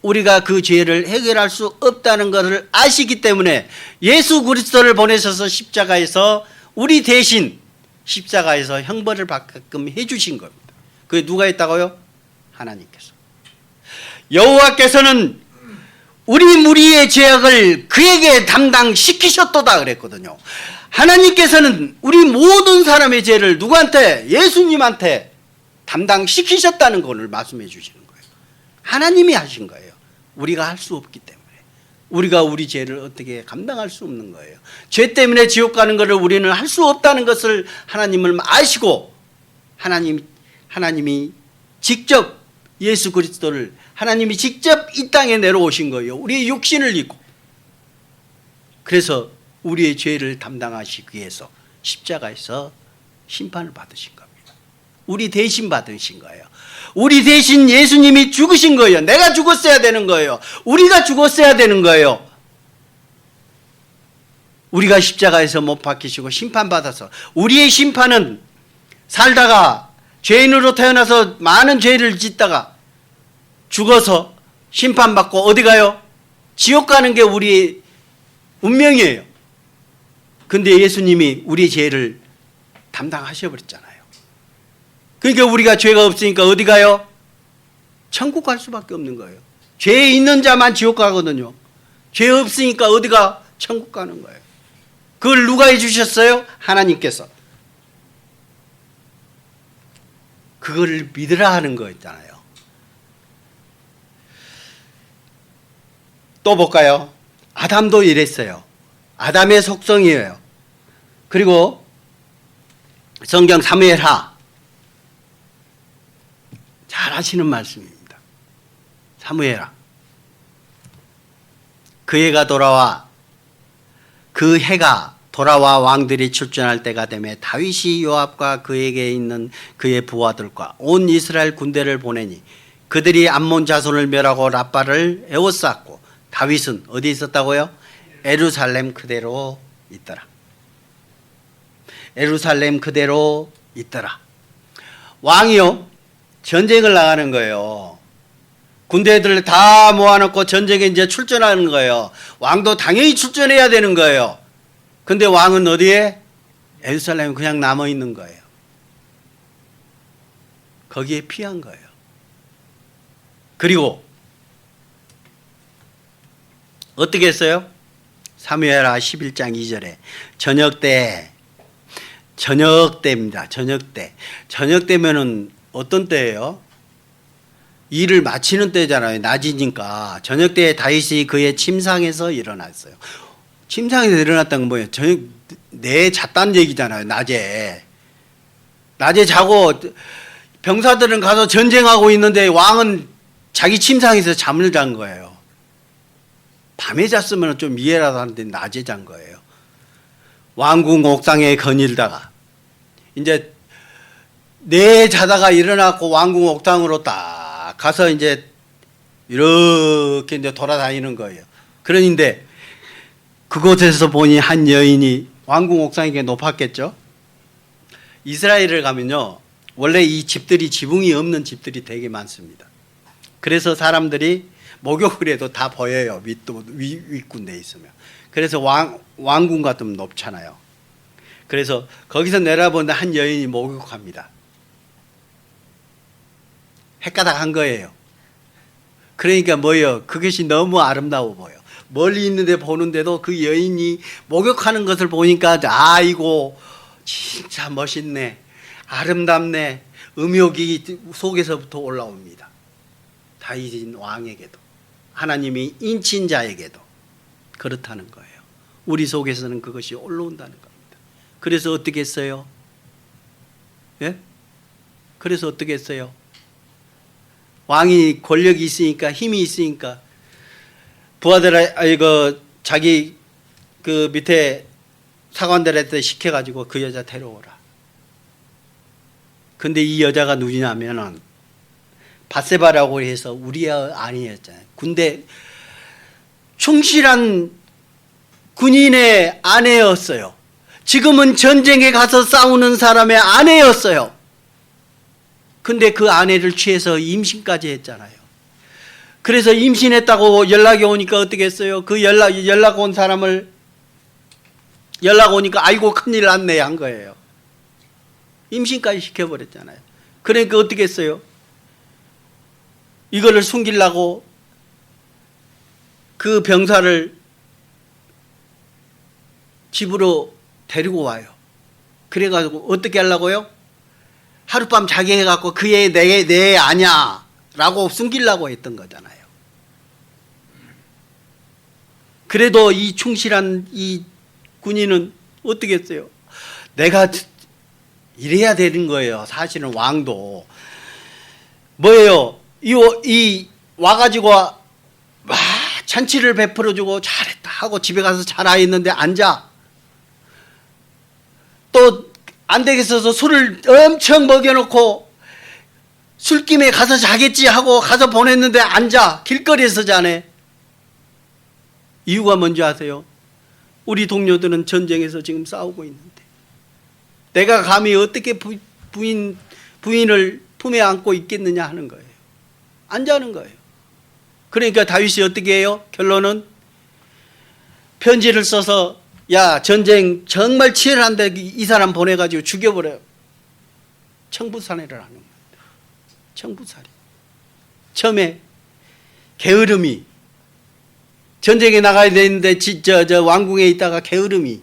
우리가 그 죄를 해결할 수 없다는 것을 아시기 때문에 예수 그리스도를 보내셔서 십자가에서 우리 대신 십자가에서 형벌을 받게끔 해주신 겁니다. 그게 누가 했다고요? 하나님께서. 여호와께서는 우리 무리의 죄악을 그에게 담당시키셨도다 그랬거든요. 하나님께서는 우리 모든 사람의 죄를 누구한테? 예수님한테 담당시키셨다는 것을 말씀해 주시는 거예요. 하나님이 하신 거예요. 우리가 할 수 없기 때문에. 우리가 우리 죄를 어떻게 감당할 수 없는 거예요. 죄 때문에 지옥 가는 것을 우리는 할 수 없다는 것을 하나님을 아시고 하나님이 직접 예수 그리스도를 하나님이 직접 이 땅에 내려오신 거예요. 우리의 육신을 입고. 그래서 우리의 죄를 담당하시기 위해서 십자가에서 심판을 받으신 겁니다. 우리 대신 받으신 거예요. 우리 대신 예수님이 죽으신 거예요. 내가 죽었어야 되는 거예요. 우리가 죽었어야 되는 거예요. 우리가 십자가에서 못 박히시고 심판받아서 우리의 심판은 살다가 죄인으로 태어나서 많은 죄를 짓다가 죽어서 심판받고 어디 가요? 지옥 가는 게 우리의 운명이에요. 근데 예수님이 우리의 죄를 담당하셔버렸잖아요. 그러니까 우리가 죄가 없으니까 어디 가요? 천국 갈 수밖에 없는 거예요. 죄 있는 자만 지옥 가거든요. 죄 없으니까 어디가? 천국 가는 거예요. 그걸 누가 해주셨어요? 하나님께서. 그걸 믿으라 하는 거 있잖아요. 또 볼까요? 아담도 이랬어요. 아담의 속성이에요. 그리고 성경 사무엘하 잘 하시는 말씀입니다. 사무엘하. 그 해가 돌아와 왕들이 출전할 때가 되매 다윗이 요압과 그에게 있는 그의 부하들과 온 이스라엘 군대를 보내니 그들이 암몬 자손을 멸하고 라빠를 에워쌌고 다윗은 어디 있었다고요? 예루살렘 그대로 있더라. 예루살렘 그대로 있더라. 왕이요 전쟁을 나가는 거예요. 군대들을 다 모아놓고 전쟁에 이제 출전하는 거예요. 왕도 당연히 출전해야 되는 거예요. 근데 왕은 어디에? 예루살렘에 그냥 남아 있는 거예요. 거기에 피한 거예요. 그리고 어떻게 했어요? 사무엘하 11장 2절에 저녁때입니다. 저녁때면은 어떤 때예요? 일을 마치는 때잖아요. 낮이니까. 저녁때에 다윗이 그의 침상에서 일어났어요. 침상에서 일어났다는 건 뭐예요? 내 잤다는 얘기잖아요. 낮에 자고 병사들은 가서 전쟁하고 있는데 왕은 자기 침상에서 잠을 잔 거예요. 밤에 잤으면 좀 이해라도 하는데 낮에 잔 거예요. 왕궁 옥상에 거닐다가 이제 내 자다가 일어나고 왕궁 옥상으로 딱 가서 이제 이렇게 이제 돌아다니는 거예요. 그런데 그곳에서 보니 한 여인이 왕궁 옥상이 높았겠죠. 이스라엘을 가면요 원래 이 집들이 지붕이 없는 집들이 되게 많습니다. 그래서 사람들이 목욕을 해도 다 보여요. 윗군대에 있으면. 그래서 왕궁 같으면 높잖아요. 그래서 거기서 내려보는데 한 여인이 목욕합니다. 헷가닥한 거예요. 그러니까 뭐예요? 그것이 너무 아름다워 보여. 멀리 있는데 보는데도 그 여인이 목욕하는 것을 보니까 아이고 진짜 멋있네. 아름답네. 음욕이 속에서부터 올라옵니다. 다윗 왕에게도 하나님이 인친 자에게도 그렇다는 거예요. 우리 속에서는 그것이 올라온다는 겁니다. 그래서 어떻게 했어요? 예? 그래서 어떻게 했어요? 왕이 권력이 있으니까 힘이 있으니까 부하들 자기 그 밑에 사관들한테 시켜가지고 그 여자 데려오라. 근데 이 여자가 누구냐면은 바세바라고 해서 우리아 아니었잖아요. 군대 충실한 군인의 아내였어요. 지금은 전쟁에 가서 싸우는 사람의 아내였어요. 근데 그 아내를 취해서 임신까지 했잖아요. 그래서 임신했다고 연락이 오니까 어떻게 했어요? 그 연락 온 사람을 연락 오니까 아이고 큰일 났네 한 거예요. 임신까지 시켜버렸잖아요. 그러니까 어떻게 했어요? 이거를 숨기려고 그 병사를 집으로 데리고 와요. 그래가지고 어떻게 하려고요? 하룻밤 자게 해갖고 그 애 내 애 아냐 라고 숨기려고 했던 거잖아요. 그래도 이 충실한 이 군인은 어떻게 했어요? 내가 이래야 되는 거예요. 사실은 왕도 뭐예요? 이 와가지고 잔치를 베풀어주고 잘했다 하고 집에 가서 자라 있는데 앉아. 또 안 되겠어서 술을 엄청 먹여놓고 술김에 가서 자겠지 하고 가서 보냈는데 앉아. 길거리에서 자네. 이유가 뭔지 아세요? 우리 동료들은 전쟁에서 지금 싸우고 있는데 내가 감히 어떻게 부인을 품에 안고 있겠느냐 하는 거예요. 안 자는 거예요. 그러니까 다윗이 어떻게 해요? 결론은 편지를 써서 야, 전쟁 정말 치열한데 이 사람 보내가지고 죽여버려요. 청부살이를 하는 겁니다. 청부살이. 처음에 게으름이 전쟁에 나가야 되는데 저 왕궁에 있다가 게으름이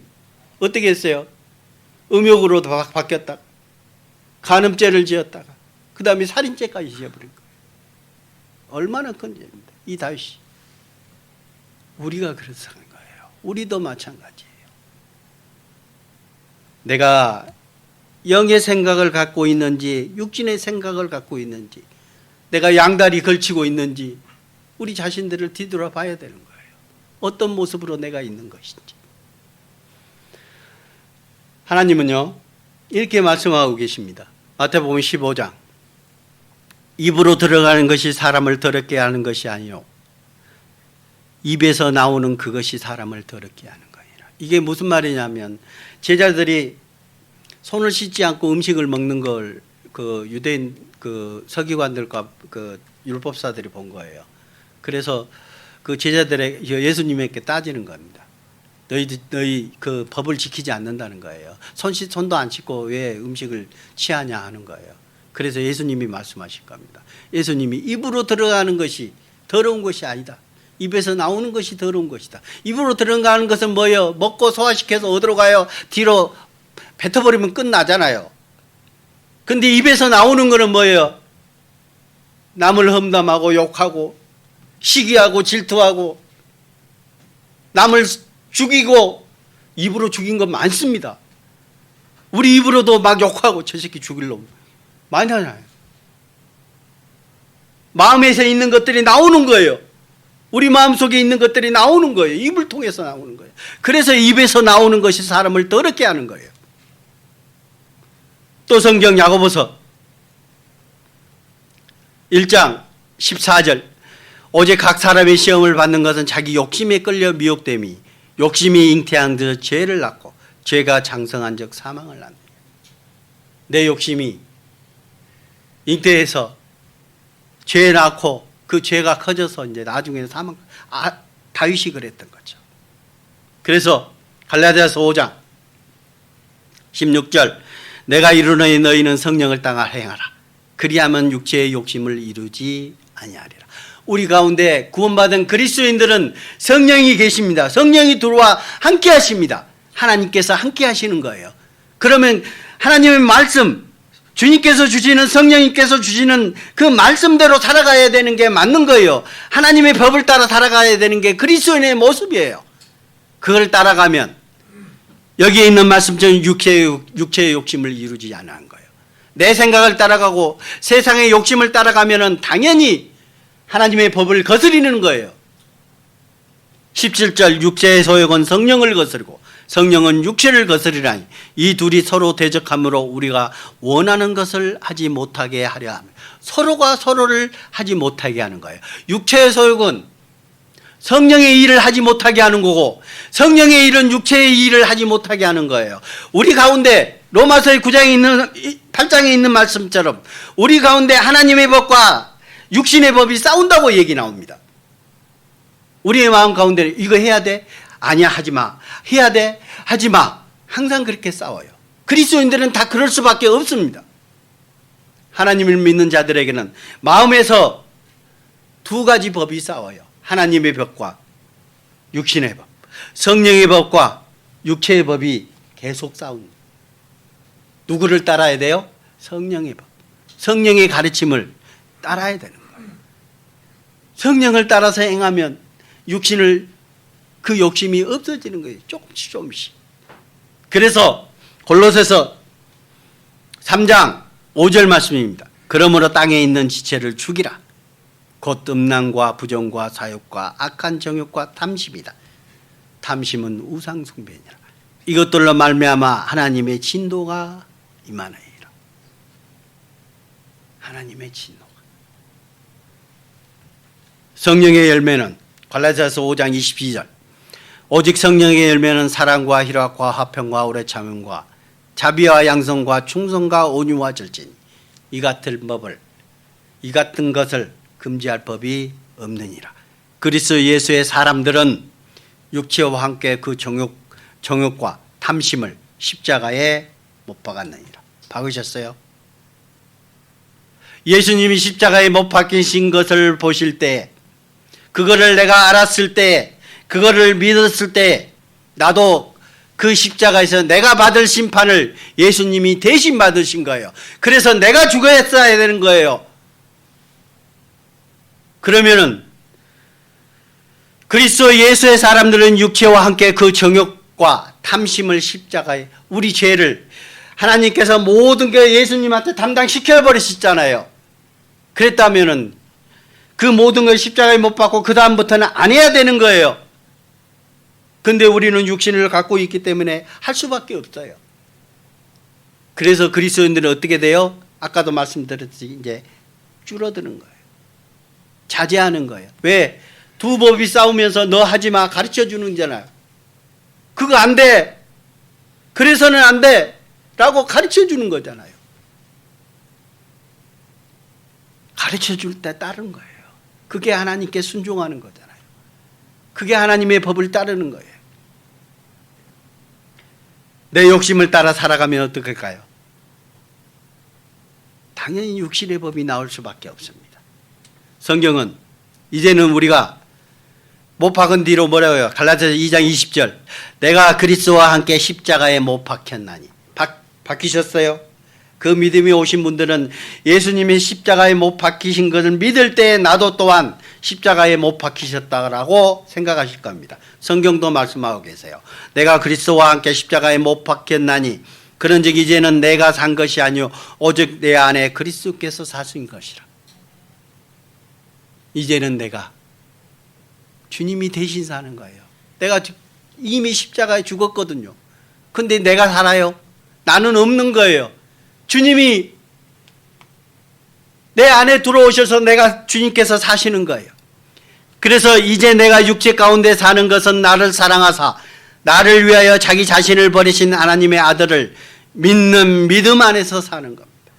어떻게 했어요? 음욕으로 바뀌었다가 간음죄를 지었다가 그 다음에 살인죄까지 지어버린 거예요. 얼마나 큰 죄입니다. 이 다윗이. 우리가 그래서 하는 거예요. 우리도 마찬가지예요. 내가 영의 생각을 갖고 있는지 육신의 생각을 갖고 있는지 내가 양다리 걸치고 있는지 우리 자신들을 뒤돌아봐야 되는 거예요. 어떤 모습으로 내가 있는 것인지. 하나님은요 이렇게 말씀하고 계십니다. 마태복음 15장 입으로 들어가는 것이 사람을 더럽게 하는 것이 아니요 입에서 나오는 그것이 사람을 더럽게 하는 거니라. 이게 무슨 말이냐면 제자들이 손을 씻지 않고 음식을 먹는 걸 그 유대인 그 서기관들과 그 율법사들이 본 거예요. 그래서 그 제자들의 예수님에게 따지는 겁니다. 너희 그 법을 지키지 않는다는 거예요. 손도 안 씻고 왜 음식을 취하냐 하는 거예요. 그래서 예수님이 말씀하실 겁니다. 예수님이 입으로 들어가는 것이 더러운 것이 아니다. 입에서 나오는 것이 더러운 것이다. 입으로 들어가는 것은 뭐예요? 먹고 소화시켜서 어디로 가요? 뒤로 뱉어버리면 끝나잖아요. 근데 입에서 나오는 거는 뭐예요? 남을 험담하고 욕하고 시기하고 질투하고 남을 죽이고 입으로 죽인 건 많습니다. 우리 입으로도 막 욕하고 저 새끼 죽일 놈 많이 하잖아요. 마음에서 있는 것들이 나오는 거예요. 우리 마음속에 있는 것들이 나오는 거예요. 입을 통해서 나오는 거예요. 그래서 입에서 나오는 것이 사람을 더럽게 하는 거예요. 또 성경 야고보서 1장 14절 오직 각 사람의 시험을 받는 것은 자기 욕심에 끌려 미혹됨이 욕심이 잉태한 듯 죄를 낳고 죄가 장성한 적 사망을 낳느니라. 내 욕심이 잉태해서 죄 낳고 그 죄가 커져서 이제 나중에는 사망. 다윗이 그랬던 거죠. 그래서 갈라디아서 5장 16절 내가 이르노니 너희는 성령을 따라 행하라. 그리하면 육체의 욕심을 이루지 아니하리라. 우리 가운데 구원받은 그리스도인들은 성령이 계십니다. 성령이 들어와 함께 하십니다. 하나님께서 함께 하시는 거예요. 그러면 하나님의 말씀, 주님께서 주시는 성령님께서 주시는 그 말씀대로 살아가야 되는 게 맞는 거예요. 하나님의 법을 따라 살아가야 되는 게 그리스도인의 모습이에요. 그걸 따라가면 여기에 있는 말씀처럼 육체의 욕심을 이루지 않는 거예요. 내 생각을 따라가고 세상의 욕심을 따라가면 당연히 하나님의 법을 거스리는 거예요. 17절 육체의 소욕은 성령을 거스르고 성령은 육체를 거스리라니 이 둘이 서로 대적함으로 우리가 원하는 것을 하지 못하게 하려 하며 서로가 서로를 하지 못하게 하는 거예요. 육체의 소욕은 성령의 일을 하지 못하게 하는 거고 성령의 일은 육체의 일을 하지 못하게 하는 거예요. 우리 가운데 로마서의 9장에 있는 8장에 있는 말씀처럼 우리 가운데 하나님의 법과 육신의 법이 싸운다고 얘기 나옵니다. 우리의 마음 가운데 이거 해야 돼? 아니야 하지 마. 해야 돼? 하지 마. 항상 그렇게 싸워요. 그리스도인들은 다 그럴 수밖에 없습니다. 하나님을 믿는 자들에게는 마음에서 두 가지 법이 싸워요. 하나님의 법과 육신의 법, 성령의 법과 육체의 법이 계속 싸웁니다. 누구를 따라야 돼요? 성령의 법, 성령의 가르침을 따라야 되는 거예요. 성령을 따라서 행하면 육신을 그 욕심이 없어지는 거예요. 조금씩 조금씩. 그래서 골로새서 3장 5절 말씀입니다. 그러므로 땅에 있는 지체를 죽이라. 곧 음란과 부정과 사욕과 악한 정욕과 탐심이다. 탐심은 우상 숭배니라. 이것들로 말미암아 하나님의 진노가 임하나이다. 하나님의 진노가. 성령의 열매는 갈라디아서 5장 22절. 오직 성령의 열매는 사랑과 희락과 화평과 오래 참음과 자비와 양성과 충성과 온유와 절제니 이 같은 것을 금지할 법이 없느니라. 그리스도 예수의 사람들은 육체와 함께 그 정욕과 탐심을 십자가에 못 박았느니라. 박으셨어요? 예수님이 십자가에 못 박히신 것을 보실 때, 그거를 내가 알았을 때, 그거를 믿었을 때 나도 그 십자가에서 내가 받을 심판을 예수님이 대신 받으신 거예요. 그래서 내가 죽어야 되는 거예요. 그러면은 그리스도 예수의 사람들은 육체와 함께 그 정욕과 탐심을 십자가에, 우리 죄를 하나님께서 모든 게 예수님한테 담당시켜 버리셨잖아요. 그랬다면은 그 모든 걸 십자가에 못 박고 그 다음부터는 안 해야 되는 거예요. 근데 우리는 육신을 갖고 있기 때문에 할 수밖에 없어요. 그래서 그리스도인들은 어떻게 돼요? 아까도 말씀드렸듯이 이제 줄어드는 거예요. 자제하는 거예요. 왜? 두 법이 싸우면서 너 하지 마 가르쳐 주는 거잖아요. 그거 안 돼. 그래서는 안 돼. 라고 가르쳐 주는 거잖아요. 가르쳐 줄 때 따르는 거예요. 그게 하나님께 순종하는 거잖아요. 그게 하나님의 법을 따르는 거예요. 내 욕심을 따라 살아가면 어떡할까요? 당연히 육신의 법이 나올 수밖에 없습니다. 성경은 이제는 우리가 못 박은 뒤로 뭐라고 해요? 갈라디아서 2장 20절. 내가 그리스도와 함께 십자가에 못 박혔나니. 박히셨어요? 그 믿음이 오신 분들은 예수님이 십자가에 못 박히신 것을 믿을 때 나도 또한 십자가에 못 박히셨다라고 생각하실 겁니다. 성경도 말씀하고 계세요. 내가 그리스도와 함께 십자가에 못 박혔나니 그런즉 이제는 내가 산 것이 아니요 오직 내 안에 그리스도께서 사신 것이라. 이제는 내가 주님이 대신 사는 거예요. 내가 이미 십자가에 죽었거든요. 근데 내가 살아요? 나는 없는 거예요. 주님이 내 안에 들어오셔서 주님께서 사시는 거예요. 그래서 이제 내가 육체 가운데 사는 것은 나를 사랑하사 나를 위하여 자기 자신을 버리신 하나님의 아들을 믿는 믿음 안에서 사는 겁니다.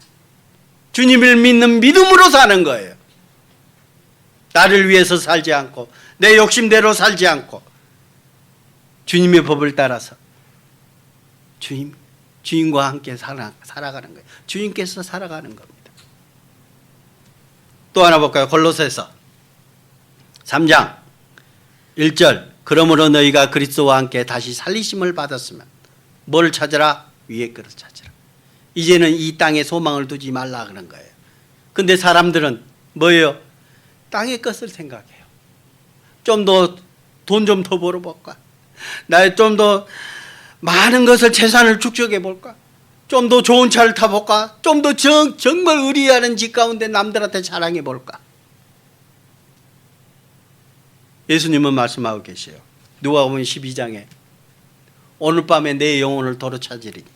주님을 믿는 믿음으로 사는 거예요. 나를 위해서 살지 않고 내 욕심대로 살지 않고 주님의 법을 따라서 주님과 함께 살아가는 거예요. 주님께서 살아가는 겁니다. 또 하나 볼까요? 골로새서 3장 1절. 그러므로 너희가 그리스도와 함께 다시 살리심을 받았으면 뭘 찾으라? 위의 것을 찾으라. 이제는 이 땅에 소망을 두지 말라 그런 거예요. 근데 사람들은 뭐예요? 땅의 것을 생각해요. 좀 더 돈 좀 더 벌어볼까? 나 좀 더 많은 것을 재산을 축적해 볼까? 좀 더 좋은 차를 타볼까? 좀 더 정말 의리하는 집 가운데 남들한테 자랑해 볼까? 예수님은 말씀하고 계세요. 누가복음 12장에 오늘 밤에 내 영혼을 도로 찾으리니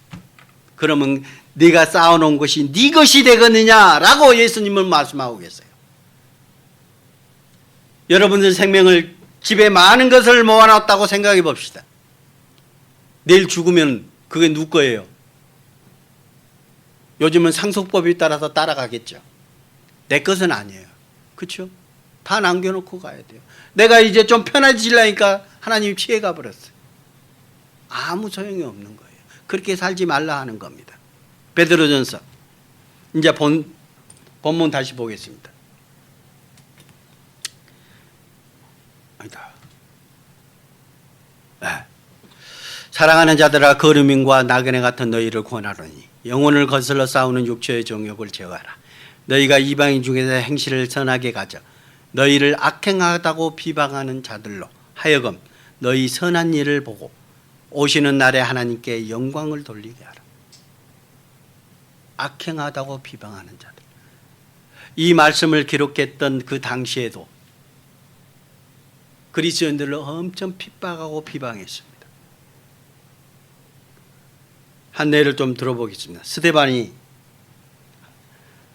그러면 네가 쌓아놓은 것이 네 것이 되겠느냐라고 예수님은 말씀하고 계세요. 여러분들 생명을 집에 많은 것을 모아놨다고 생각해 봅시다. 내일 죽으면 그게 누구 거예요? 요즘은 상속법에 따라서 따라가겠죠. 내 것은 아니에요. 그렇죠? 다 남겨놓고 가야 돼요. 내가 이제 좀 편해지려니까 하나님이 취해가 버렸어요. 아무 소용이 없는 거예요. 그렇게 살지 말라 하는 겁니다. 베드로전서 이제 본문 다시 보겠습니다. 아니다. 네. 사랑하는 자들아 거류민과 나그네 같은 너희를 권하노니 영혼을 거슬러 싸우는 육체의 정욕을 제어하라. 너희가 이방인 중에서 행실을 선하게 가져 너희를 악행하다고 비방하는 자들로 하여금 너희 선한 일을 보고 오시는 날에 하나님께 영광을 돌리게 하라. 악행하다고 비방하는 자들. 이 말씀을 기록했던 그 당시에도 그리스도인들을 엄청 핍박하고 비방했습니다. 한 예를 좀 들어보겠습니다. 스데반이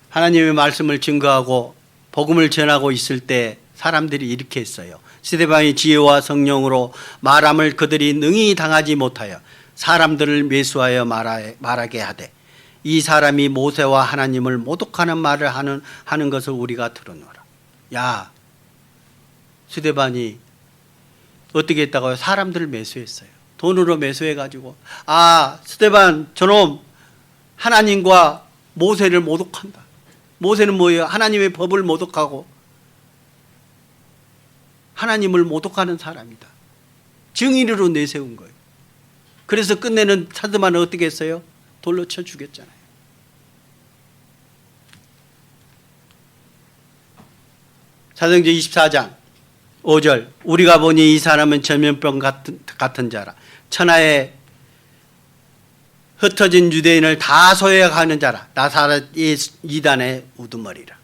하나님의 말씀을 증거하고 복음을 전하고 있을 때 사람들이 이렇게 했어요. 스데반이 지혜와 성령으로 말함을 그들이 능히 당하지 못하여 사람들을 매수하여 말하게 하되 이 사람이 모세와 하나님을 모독하는 말을 하는 것을 우리가 들었노라. 야, 스데반이 어떻게 했다고요? 사람들을 매수했어요. 돈으로 매수해가지고 스데반 저놈 하나님과 모세를 모독한다. 모세는 뭐예요? 하나님의 법을 모독하고 하나님을 모독하는 사람이다. 증인으로 내세운 거예요. 그래서 끝내는 스데반은 어떻게 했어요? 돌로 쳐 죽였잖아요. 사도행전 24장 5절 우리가 보니 이 사람은 전염병 같은 자라 천하에 흩어진 유대인을 다 소외하는 자라 나사렛 이단의 우두머리라.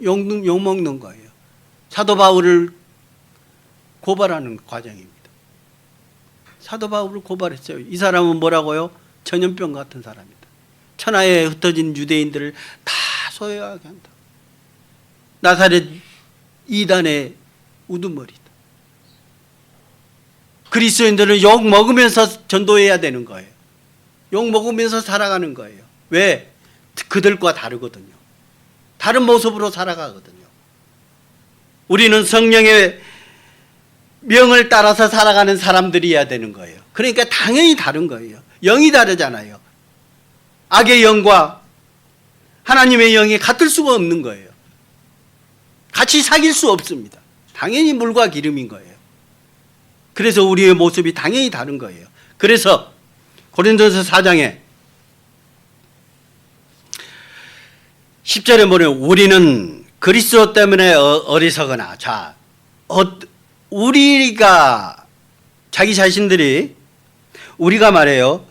욕먹는 거예요. 사도 바울을 고발하는 과정입니다. 사도 바울을 고발했어요. 이 사람은 뭐라고요? 전염병 같은 사람이다. 천하에 흩어진 유대인들을 다 소외하게 한다. 나사렛 이단의 우두머리다. 그리스도인들은 욕 먹으면서 전도해야 되는 거예요. 욕 먹으면서 살아가는 거예요. 왜? 그들과 다르거든요. 다른 모습으로 살아가거든요. 우리는 성령의 명을 따라서 살아가는 사람들이어야 되는 거예요. 그러니까 당연히 다른 거예요. 영이 다르잖아요. 악의 영과 하나님의 영이 같을 수가 없는 거예요. 같이 사귈 수 없습니다. 당연히 물과 기름인 거예요. 그래서 우리의 모습이 당연히 다른 거예요. 그래서 고린도서 4장에 10절에 보면 우리는 그리스도 때문에 어리석으나 우리가 자기 자신들이 우리가 말해요.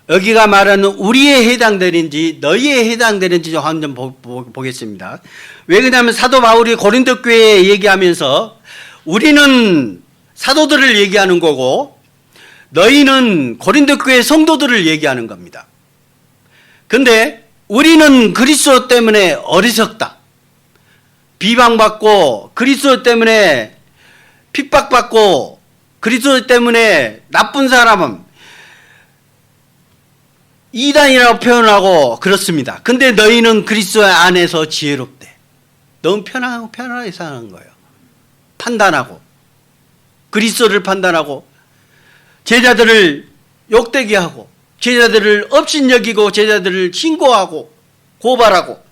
여기가 말하는 우리에 해당되는지 너희에 해당되는지 한번 보겠습니다. 왜 그러냐면 사도 바울이 고린도 교회에 얘기하면서 우리는 사도들을 얘기하는 거고 너희는 고린도 교회 성도들을 얘기하는 겁니다. 근데 우리는 그리스도 때문에 어리석다. 비방받고 그리스도 때문에 핍박받고 그리스도 때문에 나쁜 사람은 이단이라고 표현하고 그렇습니다. 근데 너희는 그리스도 안에서 지혜롭대. 너무 편하게 사는 거예요. 판단하고 그리스도를 판단하고 제자들을 욕되게 하고 제자들을 업신여기고 제자들을 신고하고 고발하고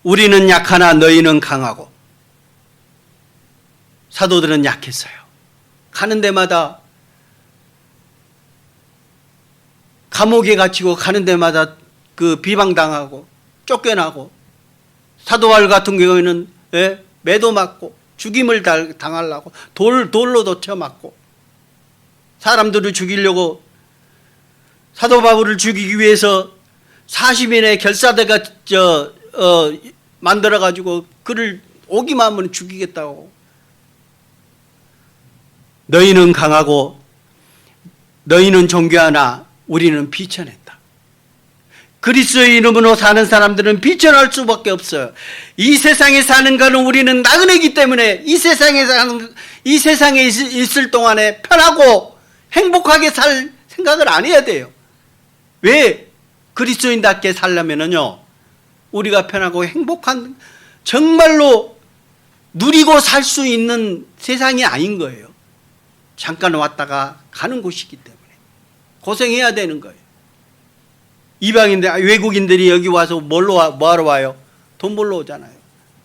우리는 약하나 너희는 강하고 사도들은 약했어요. 가는 데마다 감옥에 갇히고 가는 데마다 그 비방당하고 쫓겨나고 사도 바울 같은 경우에는 매도 맞고 죽임을 당하려고 돌로도 쳐맞고 사람들을 죽이려고 사도 바울을 죽이기 위해서 40인의 결사대가 만들어가지고 그를 오기만 하면 죽이겠다고. 너희는 강하고 너희는 존귀하나 우리는 비천했다. 그리스도의 이름으로 사는 사람들은 비천할 수밖에 없어요. 이 세상에 사는 것은 우리는 나그네이기 때문에 이 세상에 있을 동안에 편하고 행복하게 살 생각을 안 해야 돼요. 왜? 그리스도인답게 살려면은요 우리가 편하고 행복한 정말로 누리고 살 수 있는 세상이 아닌 거예요. 잠깐 왔다가 가는 곳이기 때문에 고생해야 되는 거예요. 이방인들, 외국인들이 여기 와서 뭐하러 와요? 돈 벌러 오잖아요.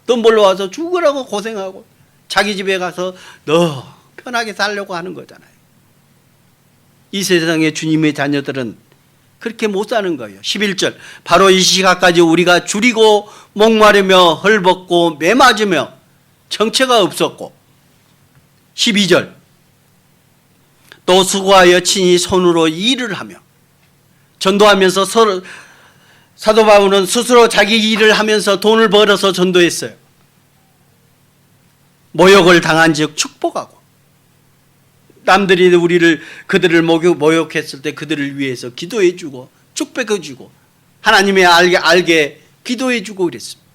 돈 벌러 와서 죽으라고 고생하고 자기 집에 가서 너 편하게 살려고 하는 거잖아요. 이 세상의 주님의 자녀들은 그렇게 못 사는 거예요. 11절 바로 이 시각까지 우리가 줄이고 목마르며 헐벗고 매맞으며 정체가 없었고 12절 또 수고하여 친히 손으로 일을 하며 전도하면서 서로 사도 바울은 스스로 자기 일을 하면서 돈을 벌어서 전도했어요. 모욕을 당한 즉 축복하고 남들이 그들을 모욕했을 때 그들을 위해서 기도해 주고 축복해 주고 하나님의 알게 기도해 주고 그랬습니다.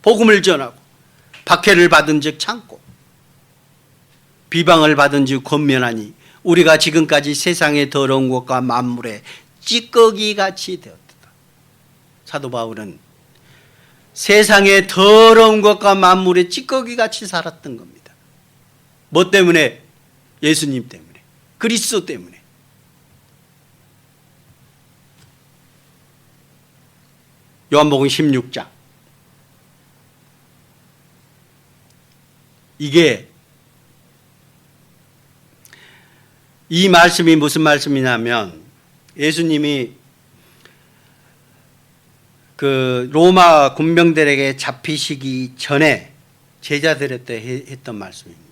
복음을 전하고 박해를 받은 즉 참고 비방을 받은 즉 권면하니 우리가 지금까지 세상의 더러운 것과 만물의 찌꺼기같이 되었다. 사도 바울은 세상의 더러운 것과 만물의 찌꺼기같이 살았던 겁니다. 뭐 때문에? 예수님 때문에, 그리스도 때문에. 요한복음 16장. 이 말씀이 무슨 말씀이냐면 예수님이 그 로마 군병들에게 잡히시기 전에 제자들한테 했던 말씀입니다.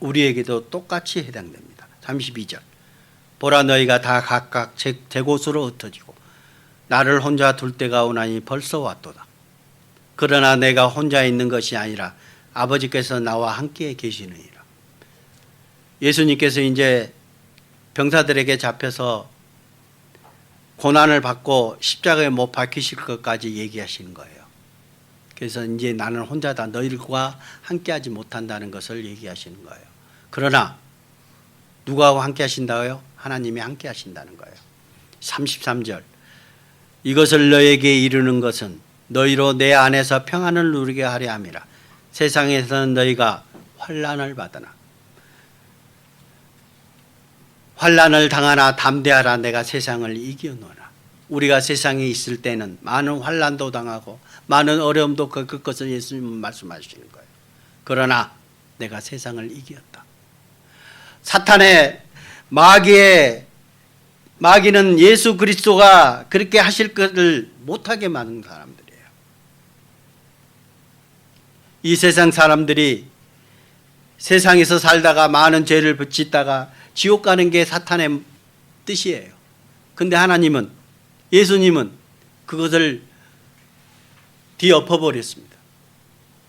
우리에게도 똑같이 해당됩니다. 32절 보라 너희가 다 각각 제 곳으로 흩어지고 나를 혼자 둘 때가 오나니 벌써 왔도다. 그러나 내가 혼자 있는 것이 아니라 아버지께서 나와 함께 계시느니라. 예수님께서 이제 병사들에게 잡혀서 고난을 받고 십자가에 못 박히실 것까지 얘기하시는 거예요. 그래서 이제 나는 혼자다. 너희들과 함께하지 못한다는 것을 얘기하시는 거예요. 그러나 누구하고 함께 하신다고요? 하나님이 함께 하신다는 거예요. 33절 이것을 너에게 이르는 것은 너희로 내 안에서 평안을 누리게 하려 함이라. 세상에서는 너희가 환난을 받으나 환난을 당하나 담대하라. 내가 세상을 이겨노라. 우리가 세상에 있을 때는 많은 환난도 당하고 많은 어려움도 겪을 것을 예수님은 말씀하시는 거예요. 그러나 내가 세상을 이겼다. 사탄의 마귀는 예수 그리스도가 그렇게 하실 것을 못하게 만든 사람들이에요. 이 세상 사람들이 세상에서 살다가 많은 죄를 짓다가 지옥 가는 게 사탄의 뜻이에요. 근데 하나님은, 예수님은 그것을 뒤엎어버렸습니다.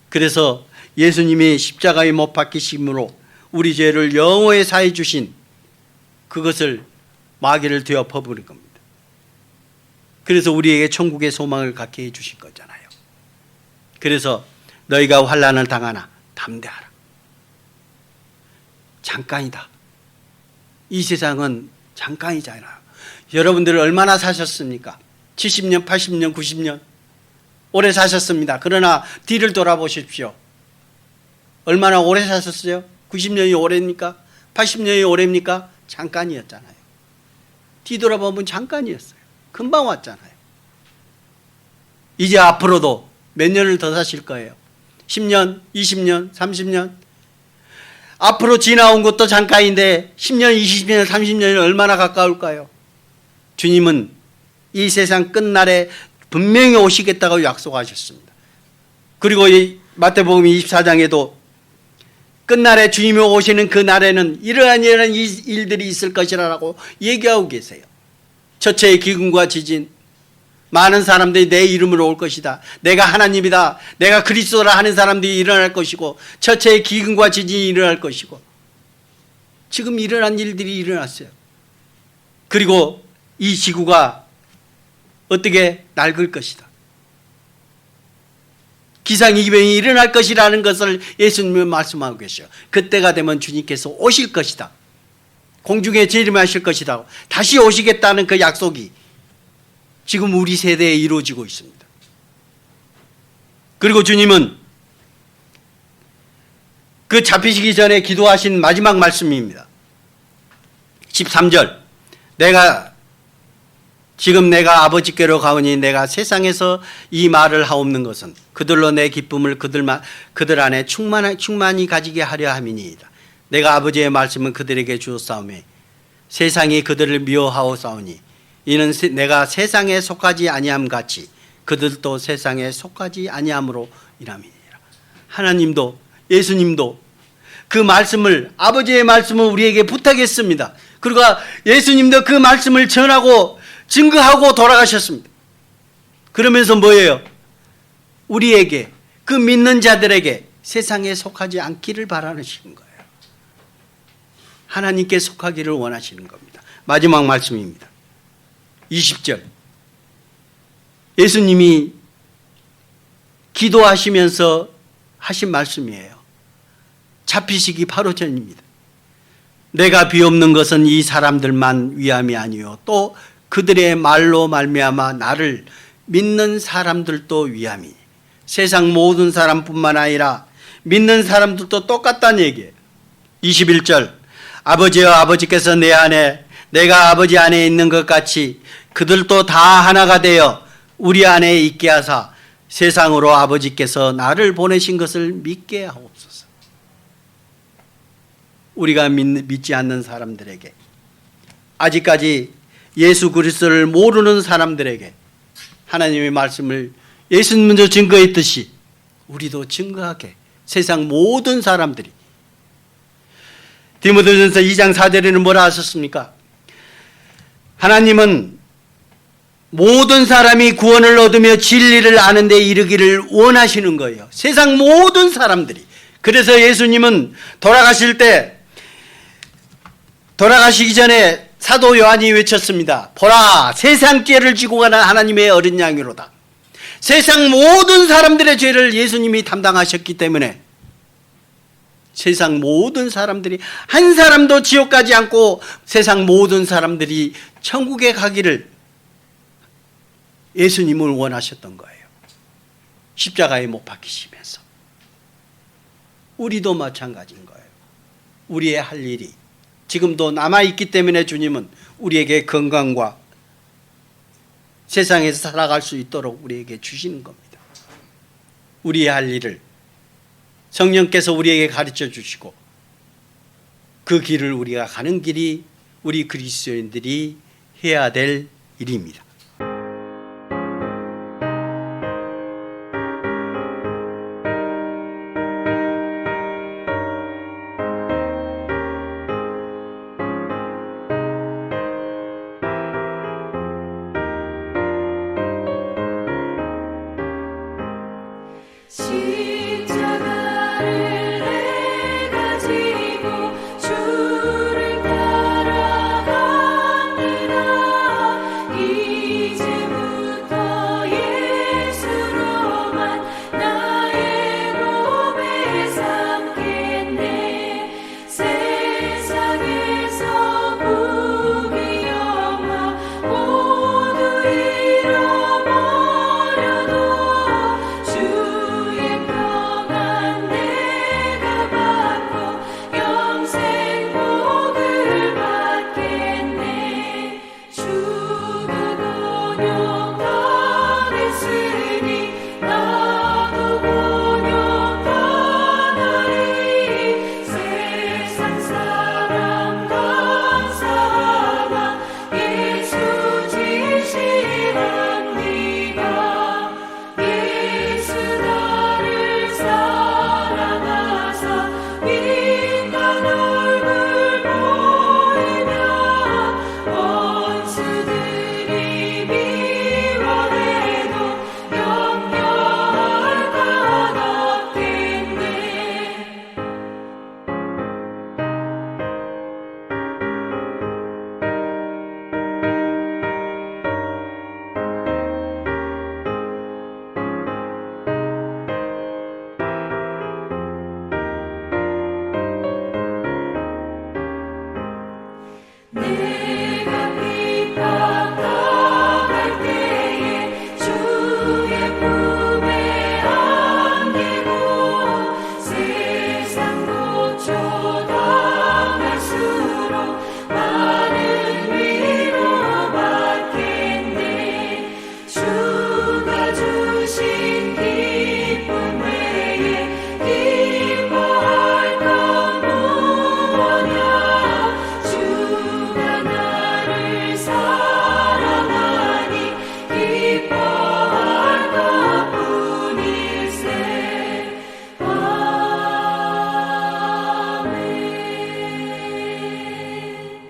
그래서 예수님이 십자가에 못 박히심으로 우리 죄를 영원히 사해 주신 그것을 마귀를 뒤엎어버린 겁니다. 그래서 우리에게 천국의 소망을 갖게 해 주신 거잖아요. 그래서 너희가 환난을 당하나 담대하라. 잠깐이다. 이 세상은 잠깐이잖아요. 여러분들 얼마나 사셨습니까? 70년, 80년, 90년 오래 사셨습니다. 그러나 뒤를 돌아보십시오. 얼마나 오래 사셨어요? 90년이 오래입니까? 80년이 오래입니까? 잠깐이었잖아요. 뒤돌아보면 잠깐이었어요. 금방 왔잖아요. 이제 앞으로도 몇 년을 더 사실 거예요? 10년, 20년, 30년? 앞으로 지나온 것도 잠깐인데 10년, 20년, 30년이 얼마나 가까울까요? 주님은 이 세상 끝날에 분명히 오시겠다고 약속하셨습니다. 그리고 이 마태복음 24장에도 끝날에 주님이 오시는 그 날에는 이러한 일들이 있을 것이라고 얘기하고 계세요. 첫째의 기근과 지진, 많은 사람들이 내 이름으로 올 것이다. 내가 하나님이다. 내가 그리스도라 하는 사람들이 일어날 것이고 첫째의 기근과 지진이 일어날 것이고 지금 일어난 일들이 일어났어요. 그리고 이 지구가 어떻게 낡을 것이다. 기상이변이 일어날 것이라는 것을 예수님이 말씀하고 계셔요. 그때가 되면 주님께서 오실 것이다. 공중에 재림하실 것이다. 다시 오시겠다는 그 약속이 지금 우리 세대에 이루어지고 있습니다. 그리고 주님은 그 잡히시기 전에 기도하신 마지막 말씀입니다. 13절 내가 지금 내가 아버지께로 가오니 내가 세상에서 이 말을 하옵는 것은 그들로 내 기쁨을 그들 안에 충만히 가지게 하려 함이니이다. 내가 아버지의 말씀은 그들에게 주었사오매 세상이 그들을 미워하오사오니 이는 내가 세상에 속하지 아니함 같이 그들도 세상에 속하지 아니함으로 인함이니라. 하나님도 예수님도 그 말씀을, 아버지의 말씀을 우리에게 부탁했습니다. 그리고 예수님도 그 말씀을 전하고 증거하고 돌아가셨습니다. 그러면서 뭐예요? 우리에게, 그 믿는 자들에게 세상에 속하지 않기를 바라시는 거예요. 하나님께 속하기를 원하시는 겁니다. 마지막 말씀입니다. 20절. 예수님이 기도하시면서 하신 말씀이에요. 잡히시기 바로 전입니다. 내가 비옵는 것은 이 사람들만 위함이 아니요 또 그들의 말로 말미암아 나를 믿는 사람들도 위함이니 세상 모든 사람뿐만 아니라 믿는 사람들도 똑같다는 얘기예요. 21절. 아버지여 아버지께서 내 안에 내가 아버지 안에 있는 것 같이 그들도 다 하나가 되어 우리 안에 있게 하사 세상으로 아버지께서 나를 보내신 것을 믿게 하옵소서. 우리가 믿지 않는 사람들에게, 아직까지 예수 그리스도를 모르는 사람들에게 하나님의 말씀을 예수님 먼저 증거했듯이 우리도 증거하게 세상 모든 사람들이. 디모데전서 2장 4절에는 뭐라 하셨습니까? 하나님은 모든 사람이 구원을 얻으며 진리를 아는 데 이르기를 원하시는 거예요. 세상 모든 사람들이. 그래서 예수님은 돌아가시기 전에 사도 요한이 외쳤습니다. 보라, 세상 죄를 지고 가는 하나님의 어린 양이로다. 세상 모든 사람들의 죄를 예수님이 담당하셨기 때문에 세상 모든 사람들이, 한 사람도 지옥 가지 않고 세상 모든 사람들이 천국에 가기를 예수님을 원하셨던 거예요. 십자가에 못 박히시면서. 우리도 마찬가지인 거예요. 우리의 할 일이 지금도 남아있기 때문에 주님은 우리에게 건강과 세상에서 살아갈 수 있도록 우리에게 주시는 겁니다. 우리의 할 일을 성령께서 우리에게 가르쳐 주시고 그 길을 우리가 가는 길이 우리 그리스도인들이 해야 될 일입니다. 내